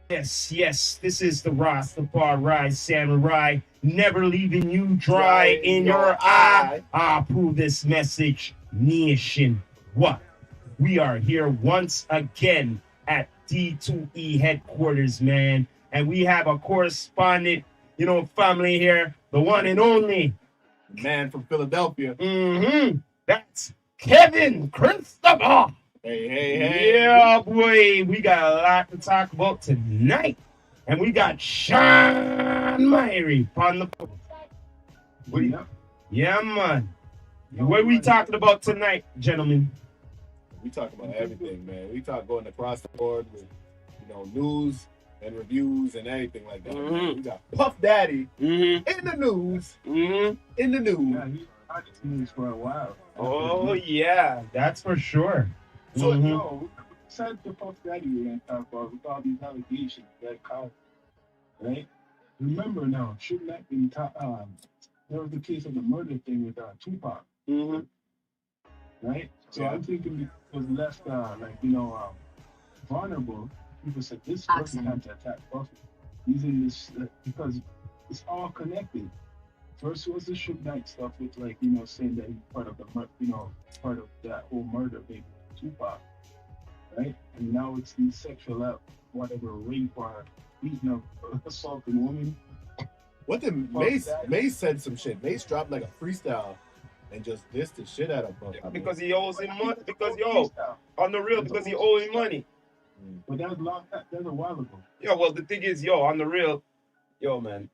Yes, yes, this is the Rastafari Samurai, never leaving you dry in your eye. I approve this message, nation. What? We are here once again at D2E headquarters, man. And we have a correspondent, family here, the one and only. Man from Philadelphia. That's Kevin Christopher. Hey. Yeah, boy, we got a lot to talk about tonight. And we got Sean Myrie on the phone. Yeah, man. What are we talking about tonight, gentlemen? We talk about everything, man. We talk going across the board with, news and reviews and everything like that. We got Puff Daddy in the news. In the news. Yeah, he's on the news for a while. Oh, yeah, that's for sure. So, no, besides the Puff Daddy we're going to talk about, with all these allegations that caused, right? Remember now, shouldn't that be there was the case of the murder thing with Tupac, right? So I'm thinking it was left, vulnerable. People said this person had to attack Puffy using this because it's all connected. First was the Suge Knight stuff with saying that he's part of the part of that whole murder maybe Tupac, right? And now it's these sexual rape or beating up assaulting women. What did Mace said some shit. Mace dropped like a freestyle and just dissed the shit out of Puff. Because he owes him money. Because on the real, because he owes him money. But that was a while ago. Well, the thing is, on the real, man,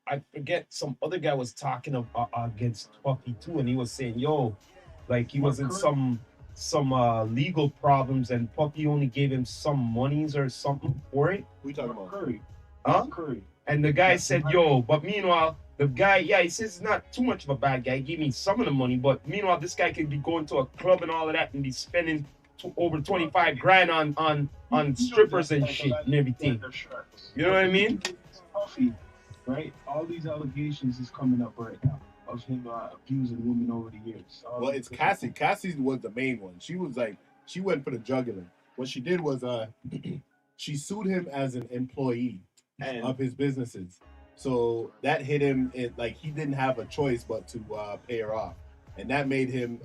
I forget, some other guy was talking against Puffy too, and he was saying, like he was in some legal problems, and Puffy only gave him some monies or something for it. We talking about Curry? Huh? Curry. And the guy said, but meanwhile, the guy, he says he's not too much of a bad guy. He gave me some of the money, but meanwhile, this guy could be going to a club and all of that and be spending over 25 grand on strippers and shit and everything. You know what I mean? Puffy, right? All these allegations is coming up right now of him abusing women over the years. Well, it's Cassie. Cassie was the main one. She went for the jugular. What she did was she sued him as an employee of his businesses. So that hit him, he didn't have a choice but to pay her off. And that made him,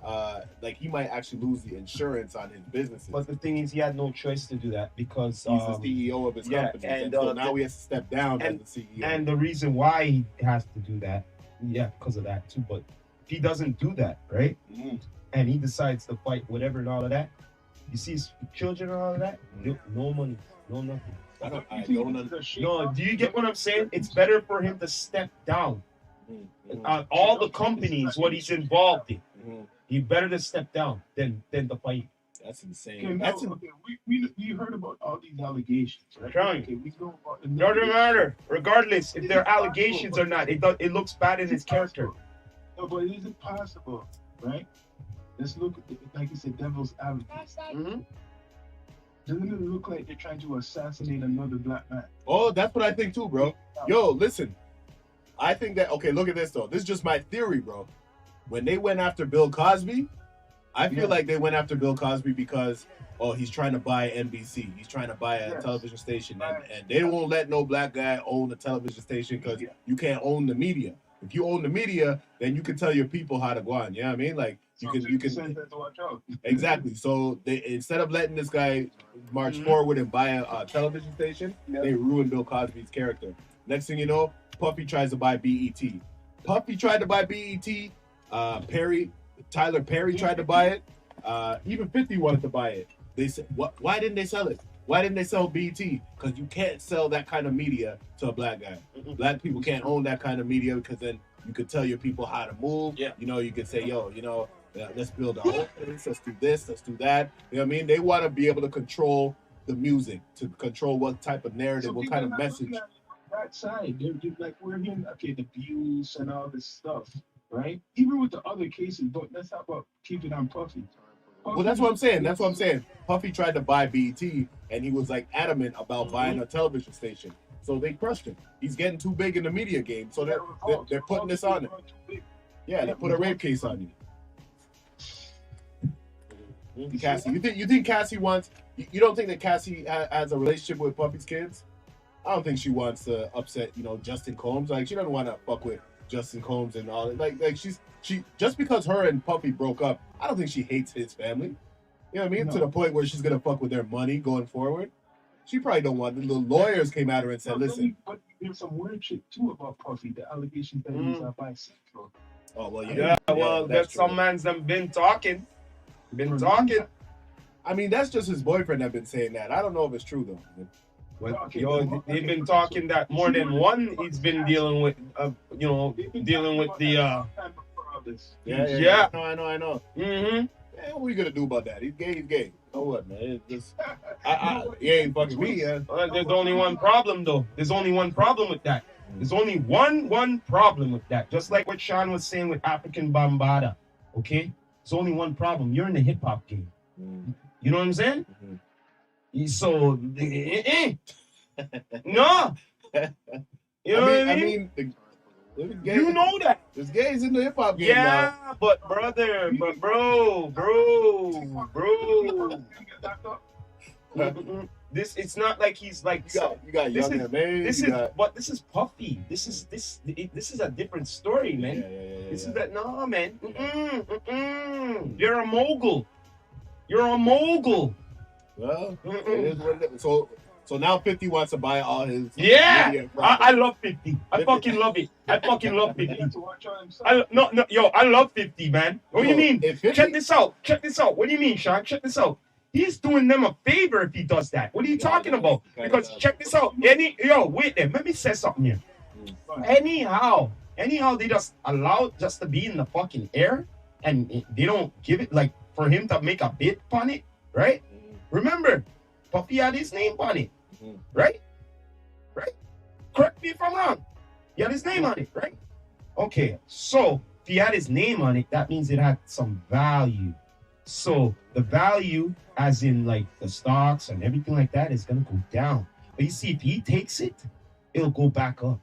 he might actually lose the insurance on his businesses. But the thing is, he had no choice to do that because he's the CEO of his company. And so now he has to step down as the CEO. And the reason why he has to do that, because of that too. But if he doesn't do that, right, and he decides to fight whatever and all of that, you see his children and all of that, no money, no nothing. No, do you get what I'm saying? It's better for him to step down. All the companies, what he's involved in, he better to step down than to fight. That's insane. We heard about all these allegations, right? Okay, we go about it. Doesn't matter. Regardless if they're allegations or not, it looks bad in his character. No, but is it possible, right? Let's look at like you said, devil's advocate. Doesn't it look like they're trying to assassinate another black man? Oh, that's what I think too, bro. Yo, listen. I think that, look at this though. This is just my theory, bro. When they went after Bill Cosby, I feel like they went after Bill Cosby because, he's trying to buy NBC. He's trying to buy a television station. And they won't let no black guy own a television station because you can't own the media. If you own the media, then you can tell your people how to go on. You know what I mean? Like, you can exactly. So they, instead of letting this guy march forward and buy a television station, they ruined Bill Cosby's character. Next thing you know, Puffy tries to buy BET. Puffy tried to buy BET. Tyler Perry tried to buy it. Even 50 wanted to buy it. They said, why didn't they sell it? Why didn't they sell BET? Because you can't sell that kind of media to a black guy. Black people can't own that kind of media because then you could tell your people how to move. Yeah. You could say, let's build a whole place. Let's do this. Let's do that. You know what I mean? They want to be able to control the music, to control what type of narrative, what kind of message. That side, they're like, we're hearing the abuse and all this stuff, right? Even with the other cases, but let's talk about keeping on Puffy. Well, that's what I'm saying. Puffy tried to buy BET, and he was adamant about buying a television station. So they crushed him. He's getting too big in the media game, so they're putting this on him. Yeah, they put a rape case on you. Cassie, you think Cassie wants You don't think that Cassie has a relationship with Puffy's kids? I don't think she wants to upset, Justin Combs. Like she doesn't want to fuck with Justin Combs and all that. Like she just because her and Puffy broke up, I don't think she hates his family. You know what I mean? No. To the point where she's gonna fuck with their money going forward. She probably don't want. The lawyers came at her and said, "Listen." But there's some weird shit too about Puffy. The allegations that he's bisexual. Oh well, Yeah, well, that's some man's them been talking. I mean, that's just his boyfriend that been saying that. I don't know if it's true though. But they've been talking that more than one. He's been dealing with, dealing with the. Yeah. I know. Mm-hmm. Yeah, what are you gonna do about that? He's gay. Oh what, man? It's just, he ain't fucking me. There's only one problem though. There's only one problem with that. There's only one problem with that. Just like what Sean was saying with African Bambada. Okay? There's only one problem. You're in the hip hop game. You know what I'm saying? So no. You know what I mean? You know that. There's gays in the hip hop game. Yeah, now. but brother, bro. This it's not like he's like you got young and amazing. This is Puffy. This is a different story, man. Yeah. This is that no man. You're a mogul. Well, it is what it is. So now 50 wants to buy all his. Yeah, I love 50. I fucking love it. I fucking love 50. I love 50, man. What do you mean? 50? Check this out. What do you mean, Sean? Check this out. He's doing them a favor if he does that. What are you talking about? Because check this out. Wait there. Let me say something here. Anyhow, they just allow just to be in the fucking air, and they don't give it like for him to make a bid on it, right? Remember, Puffy had his name on it, right? Correct me if I'm wrong. He had his name on it, right? Okay, so if he had his name on it, that means it had some value. So the value, as in like the stocks and everything like that, is gonna go down. But you see, if he takes it, it'll go back up.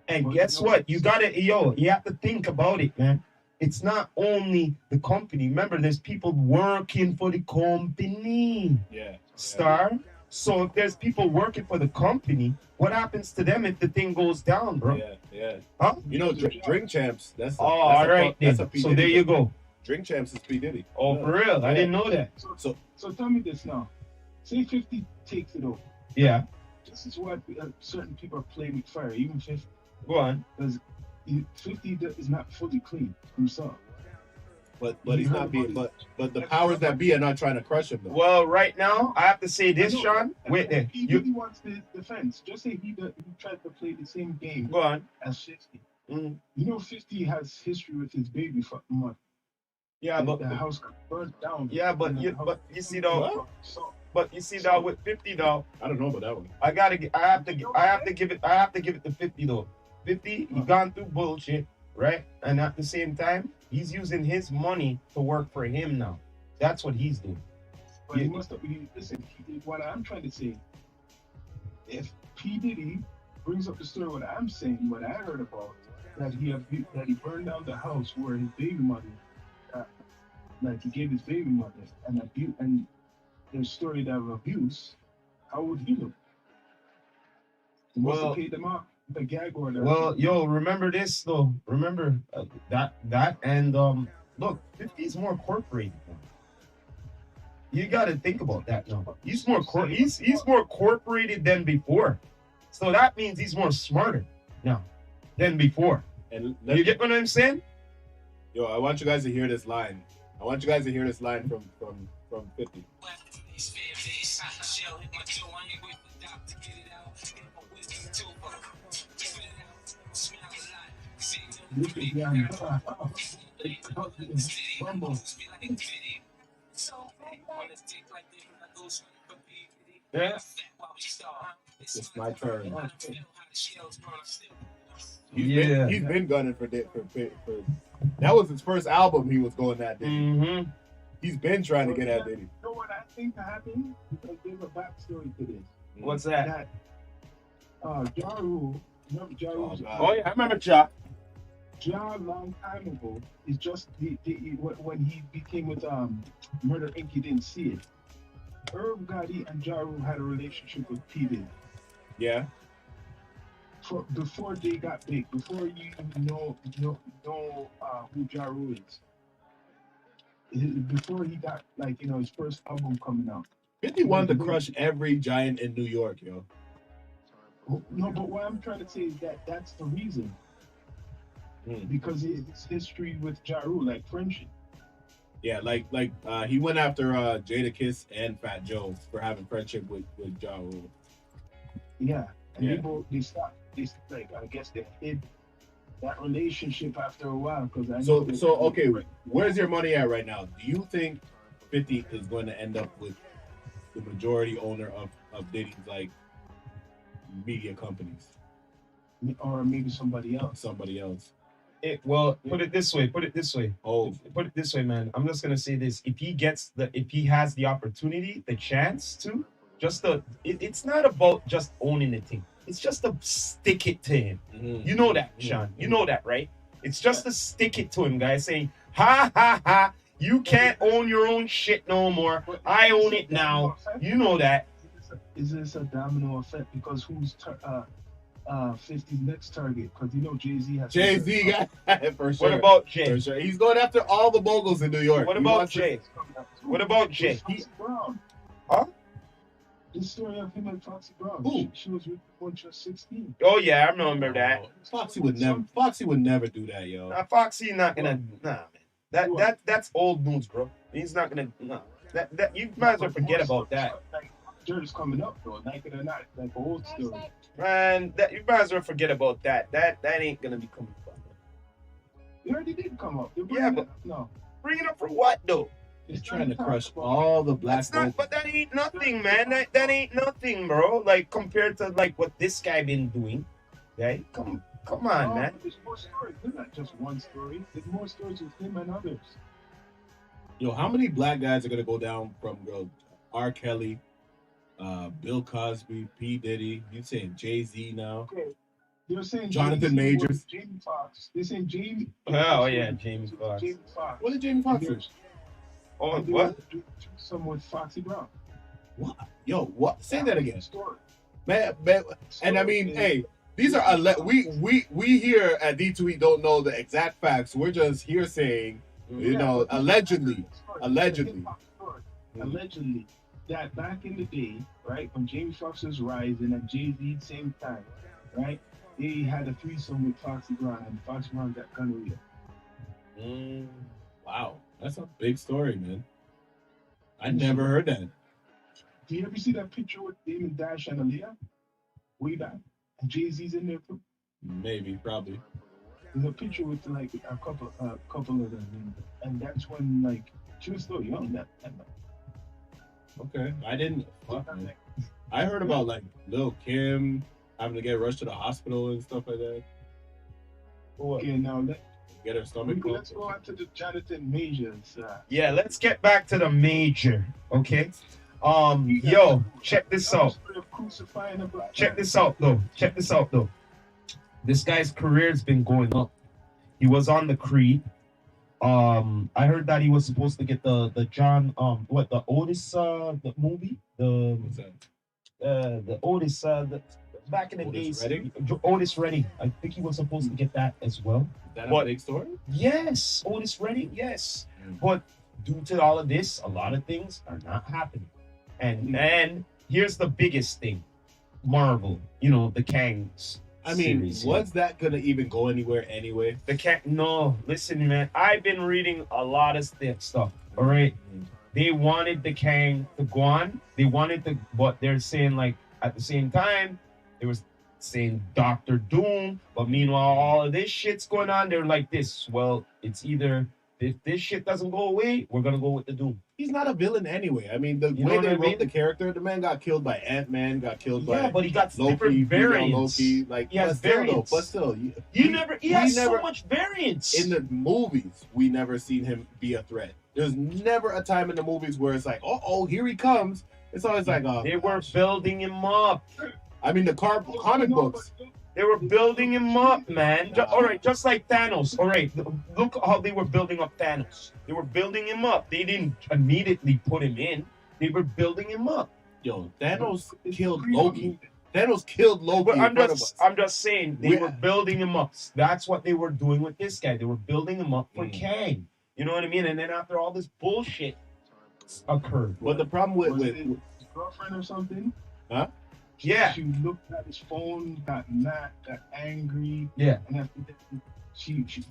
And guess what? You have to think about it, man. It's not only the company. Remember, there's people working for the company. Yeah. Star. So if there's people working for the company, what happens to them if the thing goes down, bro? Yeah. Huh? Drink Champs. All right. So there you go. Drink Champs is P. Diddy. Oh, for real? I didn't know that. So tell me this now. Say 50 takes it over. Yeah. This is why certain people are playing with fire, even 50. Go on. Because 50 is not fully clean himself. But he's not being. But the powers that be are not trying to crush him though. Well, right now I have to say this, Sean. Wait there. He really wants the defense. Just say he tried to play the same game. Go on. As 50. Mm-hmm. You know, 50 has history with his baby fucking mother. Yeah, but the house got burnt down. Yeah, but you see though. But you see though with 50 though. I don't know about that one. I have to give it to 50 though. 50, he gone through bullshit, right? And at the same time, he's using his money to work for him now. That's what he's doing. But he must have been, listen, what I'm trying to say, if P. Diddy brings up the story, what I'm saying, what I heard about, that he burned down the house where his baby mother, like he gave his baby mother and there's story of abuse, how would he look? He must have paid them off. The gag order. Well, remember this though. Remember that and look, 50 is more corporate now. You got to think about that now. He's more he's more corporated than before. So that means he's more smarter now than before. And you get what I'm saying? Yo, I want you guys to hear this line. from 50. Yeah. It's my turn. He's been gunning for that was his first album. He was going that day. Mm-hmm. He's been trying to get at Diddy. You know what I think happened? Because there's a backstory to this. What's that? Ja Rule, remember Ja Rule? Oh yeah, I remember Ja. Ja, long time ago, is just when he became with Murder Inc. He didn't see it. Irv Gotti and Ja Rule had a relationship with P Diddy. Yeah. Before they got big, before you know who Ja Rule is, before he got like his first album coming out. 50 wanted to crush every giant in New York, yo. No, but what I'm trying to say is that that's the reason. Because his history with Ja Rule, like friendship. Yeah, like he went after Jadakiss and Fat Joe for having friendship with Ja Rule. Yeah, and Yeah. they stopped. Like I guess they hid that relationship after a while because I So know so okay, where's your money at right now? Do you think 50 is going to end up with the majority owner of Diddy's like media companies? or maybe somebody else. Somebody else. Well, put it this way. Put it this way. Oh, Put it this way, man. I'm just gonna say this: if he has the opportunity, the chance to, it's not about just owning the thing. It's just to stick it to him. mm-hmm. You know that, Sean. You know that, right? It's just to stick it to him, guys. Saying, ha ha ha, you can't own your own shit no more. I own it now. You know that. Is this a domino effect? Because who's 50's next target? Because Jay-Z has Jay-Z got for sure. What about Jay? For sure. He's going after all the moguls in New York. What about Jay? What about Jay? Brown. Huh? This story of him and Foxy Brown. Who? She was with when she was 16. Oh yeah, I remember that. Foxy would never do that, yo. Foxy not gonna man. That's old news, bro. He's not gonna that you might as well forget about that. Like, Dirt coming up though, like it or not, like an old story. Man, that you might as well forget about that. That ain't gonna be coming up. It already did come up. Yeah, but no. Bring it up for what though? He's trying to crush all the black That's not, but that ain't nothing, man. That ain't nothing, bro. Like compared to like what this guy been doing. Okay? Come on, man. There's more stories. There's not just one story. There's more stories with him and others. Yo, how many black guys are gonna go down from R. Kelly, Bill Cosby, P. Diddy? You saying Jay-Z now? Okay. They're saying Jonathan Majors. Jamie Foxx. They're saying Jamie. Oh yeah, Jamie Foxx. Jamie Foxx. What did Jamie Foxx do? Oh, what? Some with Foxy Brown. What? Yo, what? Say that again. Story. Man, and I mean, hey, these are we here at D2E don't know the exact facts. We're just here saying, allegedly, that back in the day, right, when Jamie Foxx was rising and Jay-Z same time, right, they had a threesome with Foxy Brown and Foxy Brown got gonorrhea. Wow, that's a big story, man. I never heard that. Do you ever see that picture with Damon Dash and Aaliyah? Way back. And Jay-Z's in there too? Maybe, probably. There's a picture with like a couple of them, and that's when like she was still young that time. Okay, I didn't. Fuck, man. I heard about like Lil Kim having to get rushed to the hospital and stuff like that. Okay, now get her stomach. Let's go on to the Johnathan Majors. Yeah, let's get back to the major. Okay. Yo, check this out. Check this out though. This guy's career's been going up. He was on the Creed. I heard that he was supposed to get the John the Otis the movie What's that? the Otis back in the days Redding? Otis Redding. I think he was supposed to get that as well. Is that a big story? Yes, Otis Redding. Yes, but due to all of this, a lot of things are not happening. And here's the biggest thing, Marvel. The Kangs. I mean, series, was that gonna even go anywhere anyway? No, listen, man. I've been reading a lot of stuff. All right, they wanted the Kang to go on. But they're saying like at the same time, they was saying Doctor Doom. But meanwhile, all of this shit's going on. They're like this. Well, it's either if this shit doesn't go away, we're gonna go with the Doom. He's not a villain anyway. I mean, the way they wrote the character, the man got killed by Ant-Man, got killed by but he got Loki, different variants. Loki. Like he has variants. But still, he has so much variance. In the movies, we never seen him be a threat. There's never a time in the movies where it's like, oh, here he comes. It's always like, they were building him up. I mean, the comic books. They were building him up, man. All right, just like Thanos. All right, look how they were building up Thanos. They were building him up. They didn't immediately put him in. They were building him up. Yo, Thanos killed Loki. Thanos killed Loki But in front of us. I'm just saying they were building him up. That's what they were doing with this guy. They were building him up for Kang. You know what I mean? And then after all this bullshit occurred. But the problem with his girlfriend or something? Huh? Yeah. She looked at his phone, got mad, got angry. Yeah. And after that,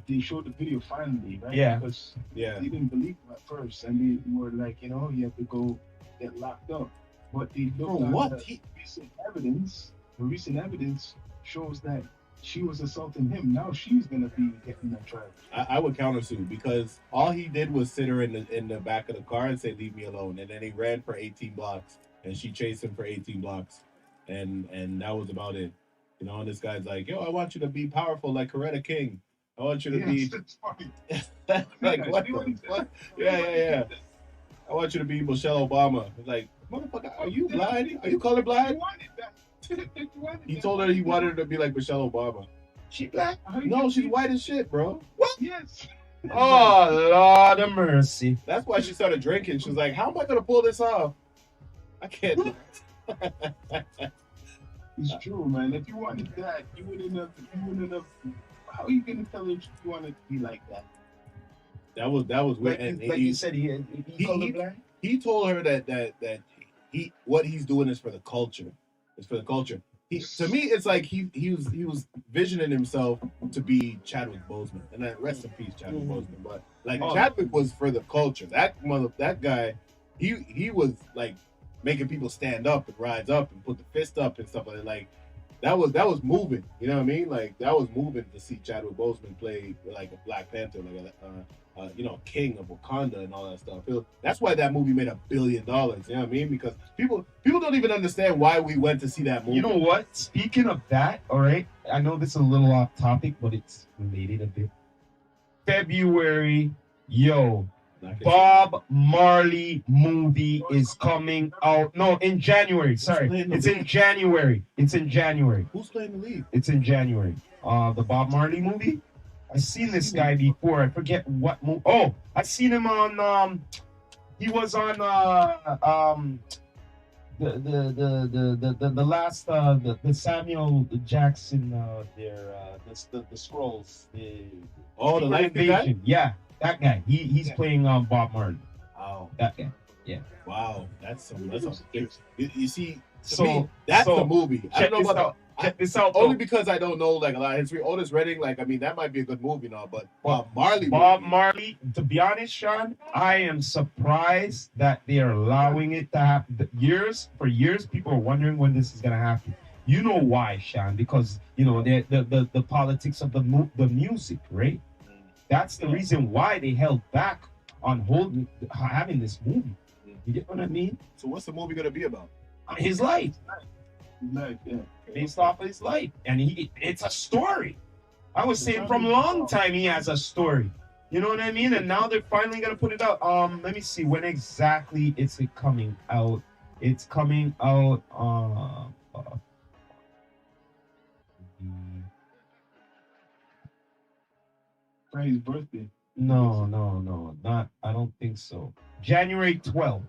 they showed the video finally, right? Yeah. Because Yeah. they didn't believe him at first, and they were like, you know, you have to go get locked up. But they looked at what? the recent evidence. The recent evidence shows that she was assaulting him. Now she's gonna be getting in trouble. I would countersue because all he did was sit her in the back of the car and say, "Leave me alone," and then he ran for 18 blocks, and she chased him for 18 blocks, and that was about it. You know, and this guy's like, "Yo, I want you to be powerful like Coretta King. I want you to be That's funny. like what the fuck? Yeah. I want you to be Michelle Obama." It's like, motherfucker, are you blind? Are you colorblind? He told her he wanted her to be like Michelle Obama. She black? No, she's white as shit, bro. What? Yes. Oh, Lord of mercy. That's why she started drinking. She was like, how am I going to pull this off? I can't do it. It's true, man. If you wanted that, you wouldn't have. How are you gonna tell her you want to be like that? That was weird. Like you said, he colorblind? He told her that what he's doing is for the culture. It's for the culture. To me, it's like he was visioning himself to be Chadwick Boseman, and then rest in peace, Chadwick Boseman. But like Chadwick was for the culture. That guy, he was like making people stand up and rise up and put the fist up and stuff like that. Like that was moving. You know what I mean? Like that was moving to see Chadwick Boseman play like a Black Panther, like a king of Wakanda and all that stuff. That's why that movie made $1 billion. You know what I mean? Because people don't even understand why we went to see that movie. You know what? Speaking of that, all right, I know this is a little off topic, but it's related a bit. February, Bob Marley movie is coming out. No, in January. Sorry, it's in January. It's in January. Who's playing the lead? It's in January. The Bob Marley movie. I've seen this guy before. I forget what movie. Oh, I seen him on. He was on the last the Samuel Jackson the Scrolls. The Light Invasion. Yeah, that guy. He's playing Bob Marley. Wow. That guy. Yeah. Wow. That's you see. To So me, that's the movie. I don't know about check this out. Only because I don't know like a lot of history. Otis Redding, like I mean, that might be a good movie now, but Bob Marley. To be honest, Sean, I am surprised that they are allowing it to happen. For years, people are wondering when this is gonna happen. You know why, Sean? Because you know the politics of the music, right? That's the reason why they held back on having this movie. You get what I mean? So what's the movie gonna be about? His life. Yeah. Based off of his life, and it's a story. I was saying from a long time he has a story. You know what I mean? And now they're finally gonna put it out. Let me see when exactly it's coming out. It's coming out. For his birthday. No, not. I don't think so. January 12th.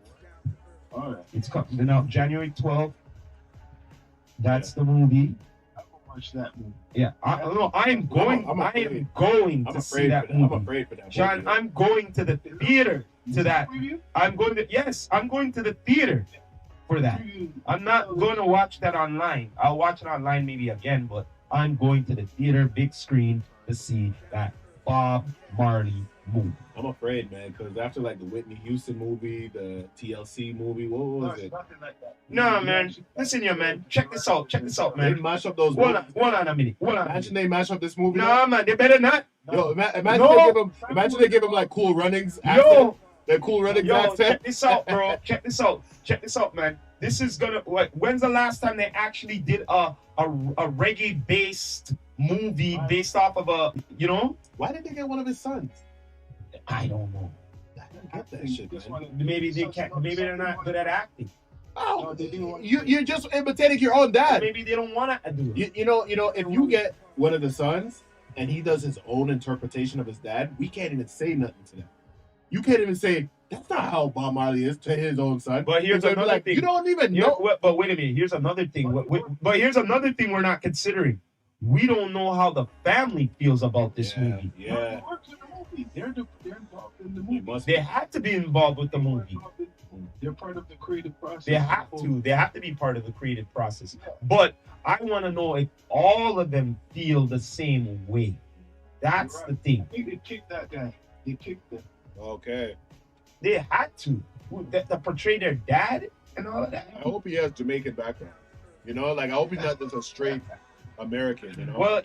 All right. It's coming out January 12th. That's the movie. I will watch that movie. Yeah, I am going to see that movie. I'm afraid for that. John, I'm going to the theater to that. I'm going to the theater for that. I'm not going to watch that online. I'll watch it online maybe again, but I'm going to the theater, big screen, to see that Bob Marley movie. I'm afraid, man, because after like the Whitney Houston movie, the TLC movie, what was it? Nothing like that. No, man. Listen here, man. Check this out, They man. mash up those Hold movies. on a minute. Imagine they mash up this movie. No, man. They better not. Yo, imagine No. they give him like Cool Runnings. Yo. That Cool Runnings Yo, accent. check this out, bro. Check this out, man. This is gonna. When's the last time they actually did a reggae-based movie based off of a, you know? Why did they get one of his sons? I don't know. I don't get that shit, man. Maybe they can't. Maybe they're not good at acting. Oh, you're just imitating your own dad. Maybe they don't want to do it. You know, if you get one of the sons and he does his own interpretation of his dad, we can't even say nothing to that. You can't even say, That's not how Bob Marley is to his own son. But here's They'll be another like, thing. you don't even know. But wait a minute. Here's another thing. But here's another thing we're not considering. We don't know how the family feels about this movie. Yeah. They worked in the movie. They're involved in the movie. They had to be involved with the movie. They're part of the creative process. They have to. They have to be part of the creative process. But I want to know if all of them feel the same way. That's the thing. I think they kicked that guy. They kicked him. Okay. They had to portray their dad and all of that. I hope he has Jamaican background. You know, like I hope he's not just a straight American. You know. Well,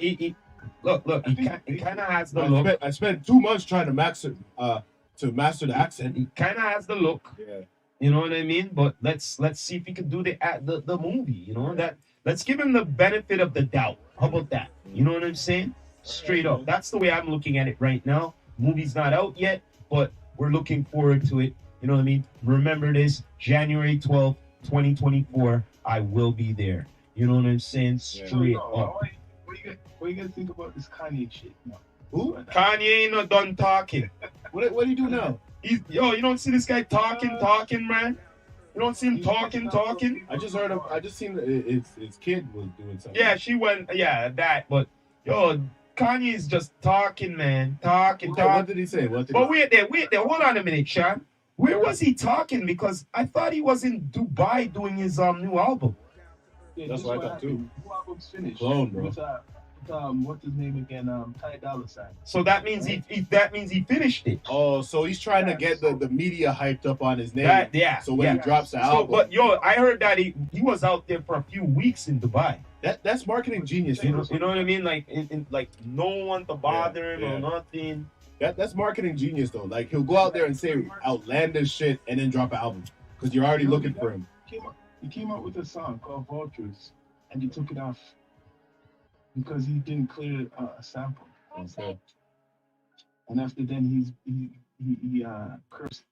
look. He kind of has the look. I spent 2 months trying to master the accent. He kind of has the look. Yeah. You know what I mean? But let's see if he can do the movie. You know that. Let's give him the benefit of the doubt. How about that? You know what I'm saying? Straight up. That's the way I'm looking at it right now. Movie's not out yet, but we're looking forward to it. You know what I mean? Remember this, January 12th, 2024. I will be there. You know what I'm saying? Straight up. What you guys think about this Kanye shit? No. Who? Kanye ain't not done talking. What do you do now? You don't see this guy talking, man? You don't see him talking. I just heard him. I just seen his kid was doing something. Yeah, she went. Yeah, that. But Kanye is just talking, man. Talking. What did he say? But wait there. Hold on a minute, Sean. Where was he talking? Because I thought he was in Dubai doing his new album. Yeah, that's what I thought too. New album's finished. Clone, bro. With, what's his name again? Ty Dolla $ign. So that means he finished it. Oh, so he's trying to get the media hyped up on his name. So when he drops the album. But I heard that he was out there for a few weeks in Dubai. That's marketing genius. You know what I mean? Like like no one to bother him or nothing. That's marketing genius though. Like he'll go out there and say outlandish shit and then drop an album because you're already looking for him. He came out with a song called Vultures, and he took it off because he didn't clear a sample. Okay. And after then, he cursed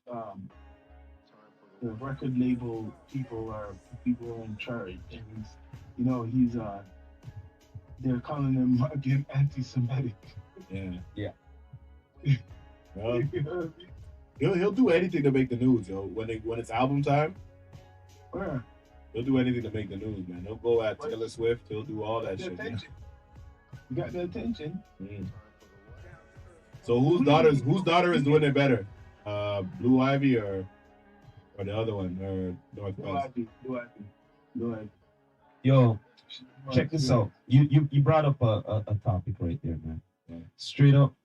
the record label people in charge, and he's they're calling him again anti-Semitic. Yeah. Well, he'll do anything to make the news, yo. When it's album time, Where? He'll do anything to make the news, man. He'll go at Taylor Swift. He'll do all that shit. You got the attention. So whose daughter is doing it better? Blue Ivy or the other one or Northwest? Blue Ivy. Yo, check this out. You brought up a topic right there, man. Yeah. Straight up,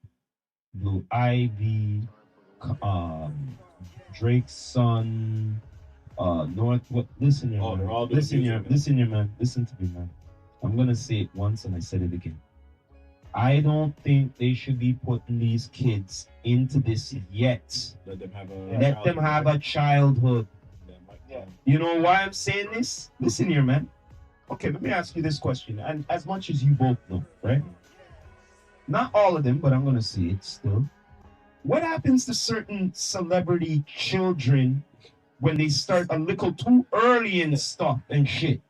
Blue Ivy, Drake's son, listen here, Oh, man. they're all doing Listen here, music, listen to me, man. I'm gonna say it once and I said it again. I don't think they should be putting these kids into this yet. Let them have a childhood. Yeah. You know why I'm saying this? Listen here, man. Okay, let me ask you this question. And as much as you both know, right? Not all of them, but I'm gonna say it still. What happens to certain celebrity children when they start a little too early and stuff and shit?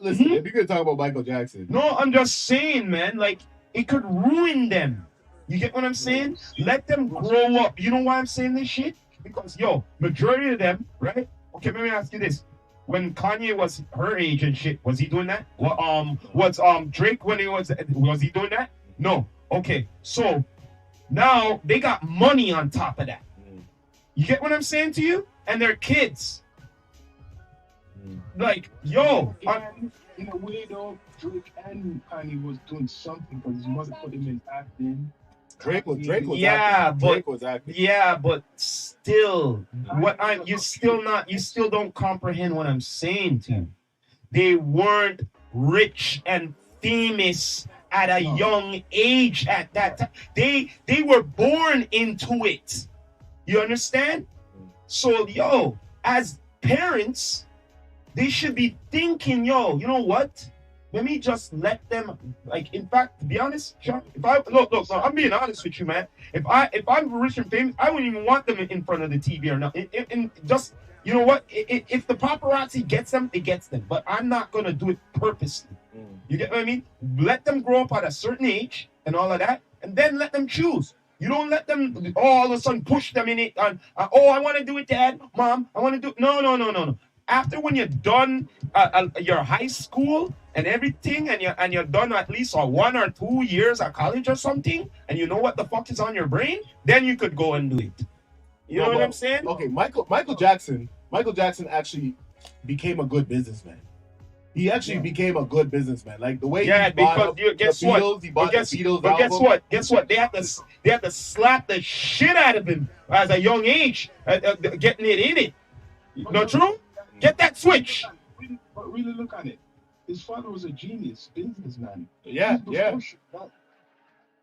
Listen, if you're gonna talk about Michael Jackson. No, I'm just saying, man, like it could ruin them. You get what I'm saying? Let them grow up. You know why I'm saying this shit? Because majority of them, right? Okay, let me ask you this. When Kanye was her age and shit, was he doing that? Was Drake when he was he doing that? No. Okay, so now they got money on top of that. You get what I'm saying to you? And they're kids. Like, in a way though, Drake and Kanye was doing something because he wasn't putting him in acting. Drake was acting. Yeah, but still, you still don't comprehend what I'm saying to you. They weren't rich and famous at a young age at that time. They were born into it. You understand? So, as parents, they should be thinking, you know what? Let me just let them, in fact, to be honest, Sean, look, I'm being honest with you, man. If I'm rich and famous, I wouldn't even want them in front of the TV or not. Just, you know what? If the paparazzi gets them, it gets them. But I'm not gonna do it purposely. You get what I mean? Let them grow up at a certain age and all of that, and then let them choose. You don't let them all of a sudden push them in it. And oh, I want to do it, Dad, Mom. I want to do. No, no, no, no, no. After when you're done your high school and everything, and you're done at least 1 or 2 years at college or something, and you know what the fuck is on your brain, then you could go and do it. You know what I'm saying? Okay, Michael Jackson actually became a good businessman. He actually became a good businessman. Like the way he because bought guess the what? Beatles, he bought the Beatles But guess album. what? Guess what? They have to slap the shit out of him as a young age, getting it in it. Not true? Get that switch. But really look at it. His father was a genius businessman. Yeah, yeah.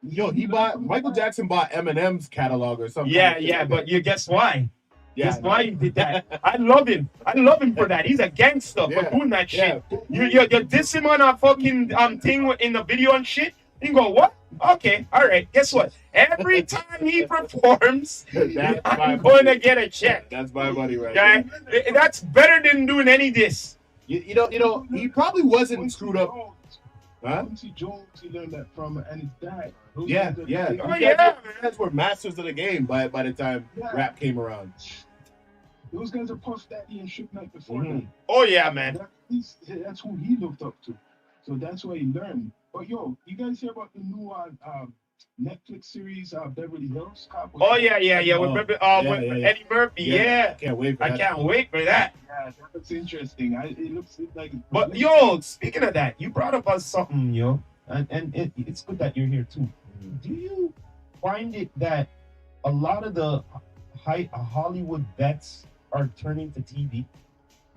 Yo, Michael Jackson bought Eminem's catalog or something. Yeah, but you guess why? Yeah, Guess why he did that? I love him. I love him for that. He's a gangster for doing that shit. You diss him on a fucking thing in the video and shit. You go, what? Okay, all right. Guess what? Every time he performs, I'm going to get a check. That's my money right there. That's better than doing any diss. You know, he probably wasn't screwed up. Huh? Quincy Jones, he learned that from, and his dad. Yeah. Oh, yeah. That's were masters of the game by the time rap came around. Those guys are Puff Daddy and Suge Knight before them. Oh, yeah, man. That's who he looked up to. So that's why he learned. But yo, you guys hear about the new Netflix series, Beverly Hills Cop? Oh, yeah. With Eddie Murphy, yeah. Can't wait for that. I can't wait for that. Yeah, that's interesting. It looks like. But yo, speaking of that, you brought up us something, yo, and it's good that you're here too. Do you find it that a lot of the Hollywood vets are turning to TV?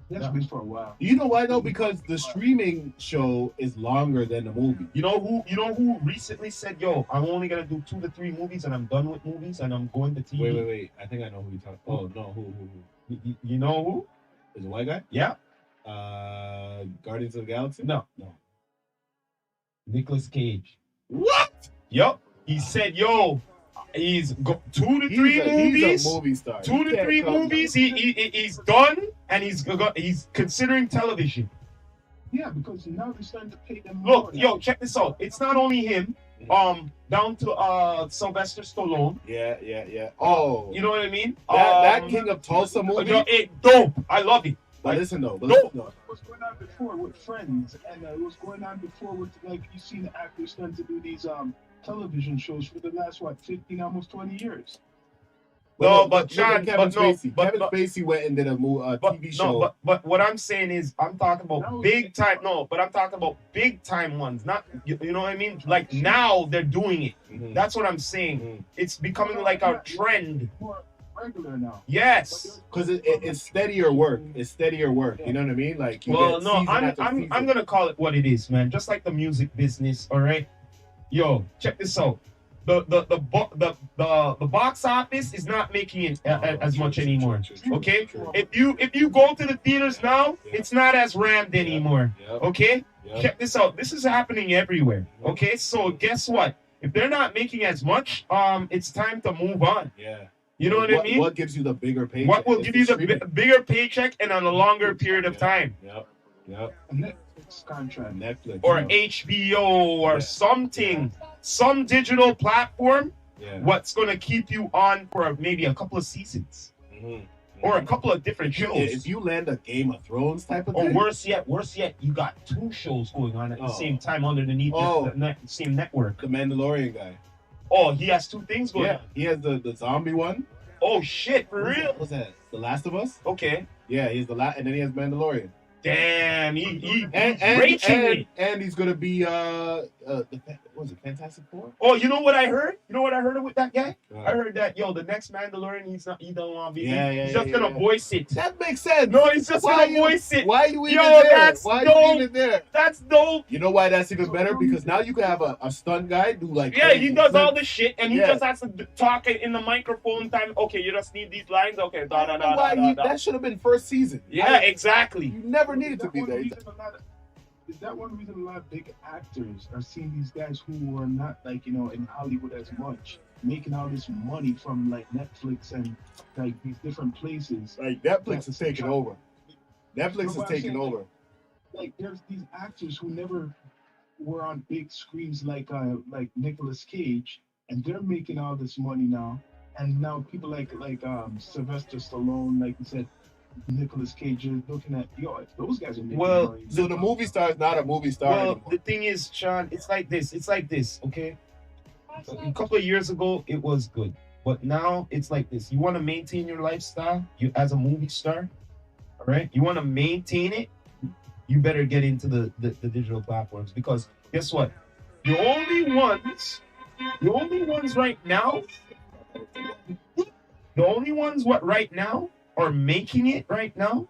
That's been for a while. You know why though? Because the streaming show is longer than the movie. You know who recently said, "Yo, I'm only gonna do 2 to 3 movies, and I'm done with movies, and I'm going to TV." Wait. I think I know who you're talking. Oh no, who? You know who? Is it a white guy? Yeah. Guardians of the Galaxy? No. Nicolas Cage. What? Yup. He said, "Yo, he's 2 to 3 movies. He's a movie star. 2 to 3 movies. He's done, and he's considering television." Yeah, because now they're starting to pay them. Look, yo, check this out. It's not only him. Down to Sylvester Stallone. Yeah. Oh, you know what I mean? That King of Tulsa movie. It dope. I love it. But listen though. What's going on before with Friends, and what's going on before with you seen the actors starting to do these television shows for the last 15, almost 20 years. Kevin Spacey went and did a TV show. But what I'm saying is, I'm talking about big time. No, but I'm talking about big time ones. Not you know what I mean? Like now they're doing it. Mm-hmm. That's what I'm saying. Mm-hmm. It's becoming like a trend. More regular now. Yes, because it's steadier work. It's steadier work. You know what I mean? Like I'm gonna call it what it is, man. Just like the music business. All right, yo, check this out. The box office is not making it as much anymore. Okay, if you go to the theaters now, it's not as rammed anymore. Okay, check this out. This is happening everywhere. Okay, so guess what? If they're not making as much, it's time to move on. Yeah. You know what I mean? What gives you the bigger paycheck? What will give you the bigger paycheck and on a longer period of time? Yep. Netflix contract. Netflix. Or HBO or something. Some digital platform. Yeah. What's going to keep you on for maybe a couple of seasons. Mm-hmm. Or a couple of different shows. If you land a Game of Thrones type of thing. Or worse yet, you got 2 shows going on at the same time underneath the same network. The Mandalorian guy. Oh, he has 2 things going on. He has the zombie one. Oh shit, for real? What's that? The Last of Us? Okay. Yeah, he's and then he has Mandalorian. Damn, he and he's gonna be what was it, Fantastic Four? Oh, you know what I heard? You know what I heard with that guy? I heard that the next Mandalorian he don't want to be. He's just gonna voice it. That makes sense. No, he's just gonna voice it. Why are you even there? Why are you even there? That's dope. You know why that's even better? Because now you can have a stunt guy do like. Yeah, he does all the shit, and he just has to talk in the microphone time. Okay, you just need these lines. Okay, that should have been first season. Yeah, exactly. You never needed to be there. Is that one reason a lot of big actors are seeing these guys who are not in Hollywood as much, making all this money from like Netflix and like these different places? Like Netflix is taking over. Netflix is taking over. Like there's these actors who never were on big screens like Nicolas Cage, and they're making all this money now. And now people like Sylvester Stallone, like you said, Nicolas Cage, are looking at yo, those guys are making Well, money. So the movie star is not a movie star Well, anymore. the thing is, Sean, it's like this. It's like this, okay? A couple of years ago, it was good, but now it's like this. You want to maintain your lifestyle, you as a movie star, all right? You want to maintain it. You better get into the digital platforms because guess what? The only ones right now, the only ones what right now are making it right now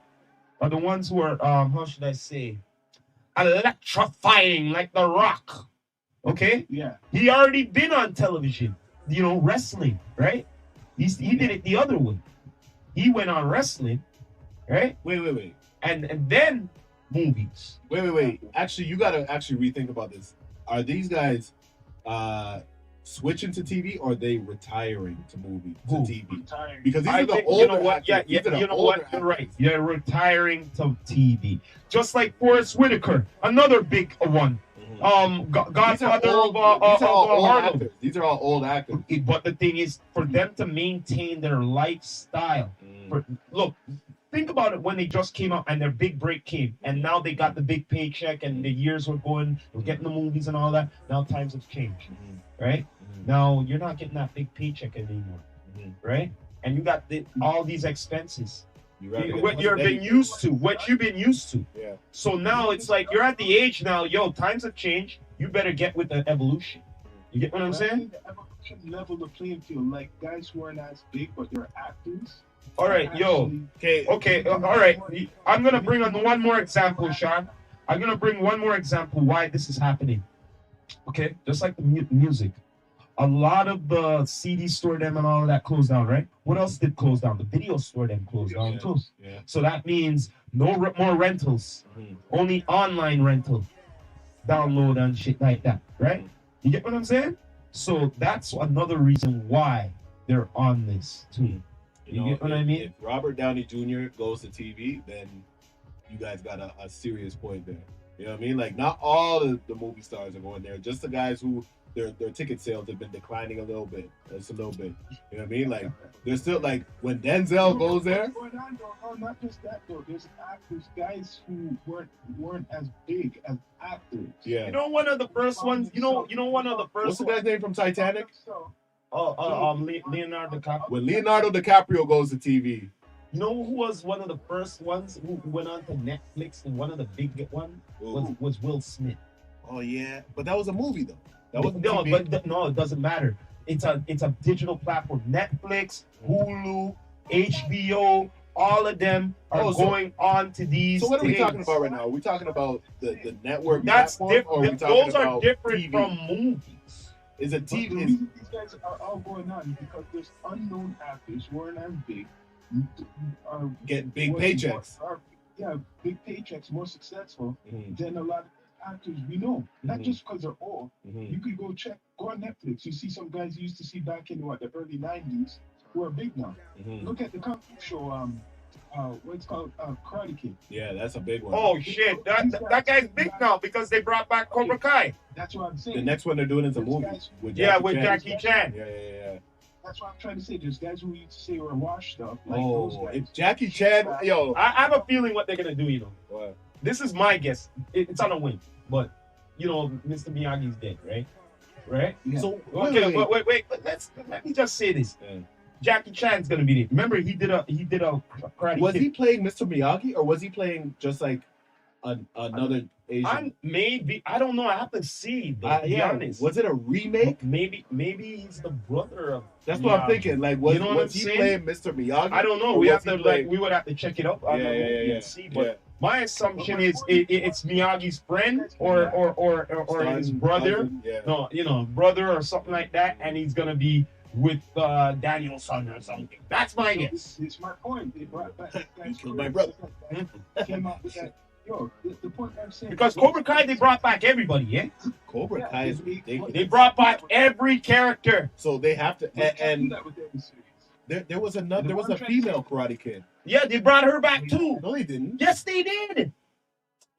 are the ones who are how should I say electrifying like The Rock. Okay? Yeah. He already been on television, wrestling, right? He did it the other way. He went on wrestling, right? Wait. And then movies. Wait. Actually, you gotta actually rethink about this. Are these guys switching to TV or are they retiring to TV? Retiring. Because these I are the think, older you know what? actors. Yeah, These are the you know older what? You're actors. right. They're retiring to TV. Just like Forrest Whitaker, another big one. Godfather of Harlem. actors. These are all old actors. But the thing is, for them to maintain their lifestyle, look, think about it when they just came out and their big break came, and now they got the big paycheck, and the years were going, we're getting the movies and all that. Now times have changed, right? Now you're not getting that big paycheck anymore, right? And you got all these expenses. What you've been used to. Yeah. So now it's like you're at the age now, times have changed. You better get with the evolution. You get what I'm I saying? think the evolution level the playing field, like guys who aren't as big but they're actors. All right, Okay. all right. I'm gonna bring on one more example, Sean. I'm gonna bring one more example why this is happening. Okay, just like the music. A lot of the CD store them and all of that closed down, right? What else did close down? The video store them closed down too. Yeah. So that means no more rentals, only online rental, download and shit like that, right? You get what I'm saying? So that's another reason why they're on this too. You get what I mean? If Robert Downey Jr. goes to TV, then you guys got a serious point there. You know what I mean? Like, not all the movie stars are going there. Just the guys who their ticket sales have been declining a little bit. Just a little bit. You know what I mean? Like, there's still, like, when Denzel goes there. No, not just that though. There's actors, guys who weren't as big as actors. Yeah. You know, one of the first ones. You know, one of the first. What's the guy's name from Titanic? Leonardo DiCaprio. When Leonardo DiCaprio goes to TV. You know who was one of the first ones who went on to Netflix, and one of the big ones was Will Smith. Oh yeah, but that was a movie though. That was no, it doesn't matter. It's a digital platform. Netflix, Hulu, HBO, all of them are going on to these. So what are we things. talking about right now? Are we talking about the network? That's different. Those are different TV? from movies. Is a But TV? the reason these guys are all going on is because there's unknown actors who aren't as big, are Get big paychecks. Big paychecks, more successful than a lot of actors we know. Not just because they're old. You could go on Netflix. You see some guys you used to see back in the early '90s who are big now. Look at the kung fu show. What's called Karate Kid. Yeah, that's a big one. Oh shit, that guy's big now because they brought back Cobra Kai. That's what I'm saying. The next one they're doing is a movie with Jackie Chan. Yeah. That's what I'm trying to say. There's guys who used to say were washed up. Like those guys. If Jackie Chan, I have a feeling what they're gonna do. What? This is my guess. It's on a whim, but Mr. Miyagi's dead, right? Right. Yeah. So wait. Let me just say this. Yeah. Jackie Chan's gonna be there. Remember, he did a Karate Was Kid. he playing Mr. Miyagi or was he playing just like another Asian? I don't know. I have to see. To be honest. Was it a remake? Maybe he's the brother of. That's what I'm thinking. Like, was he saying? playing Mr. Miyagi? I don't know. We would have to check it up. And see. But my assumption is it's Miyagi's friend or his brother. No, brother or something like that, and he's gonna be with Danielson or something. That's my guess. It's my point. They brought back guys. killed my brother. Came out with that. The point I'm saying. Because Cobra Kai, they brought back everybody, yeah? Cobra Kai is ridiculous. They brought back every character. So they have to. And that with every series. there was a female Karate Kid. Yeah, they brought her back too. No, they didn't. Yes, they did.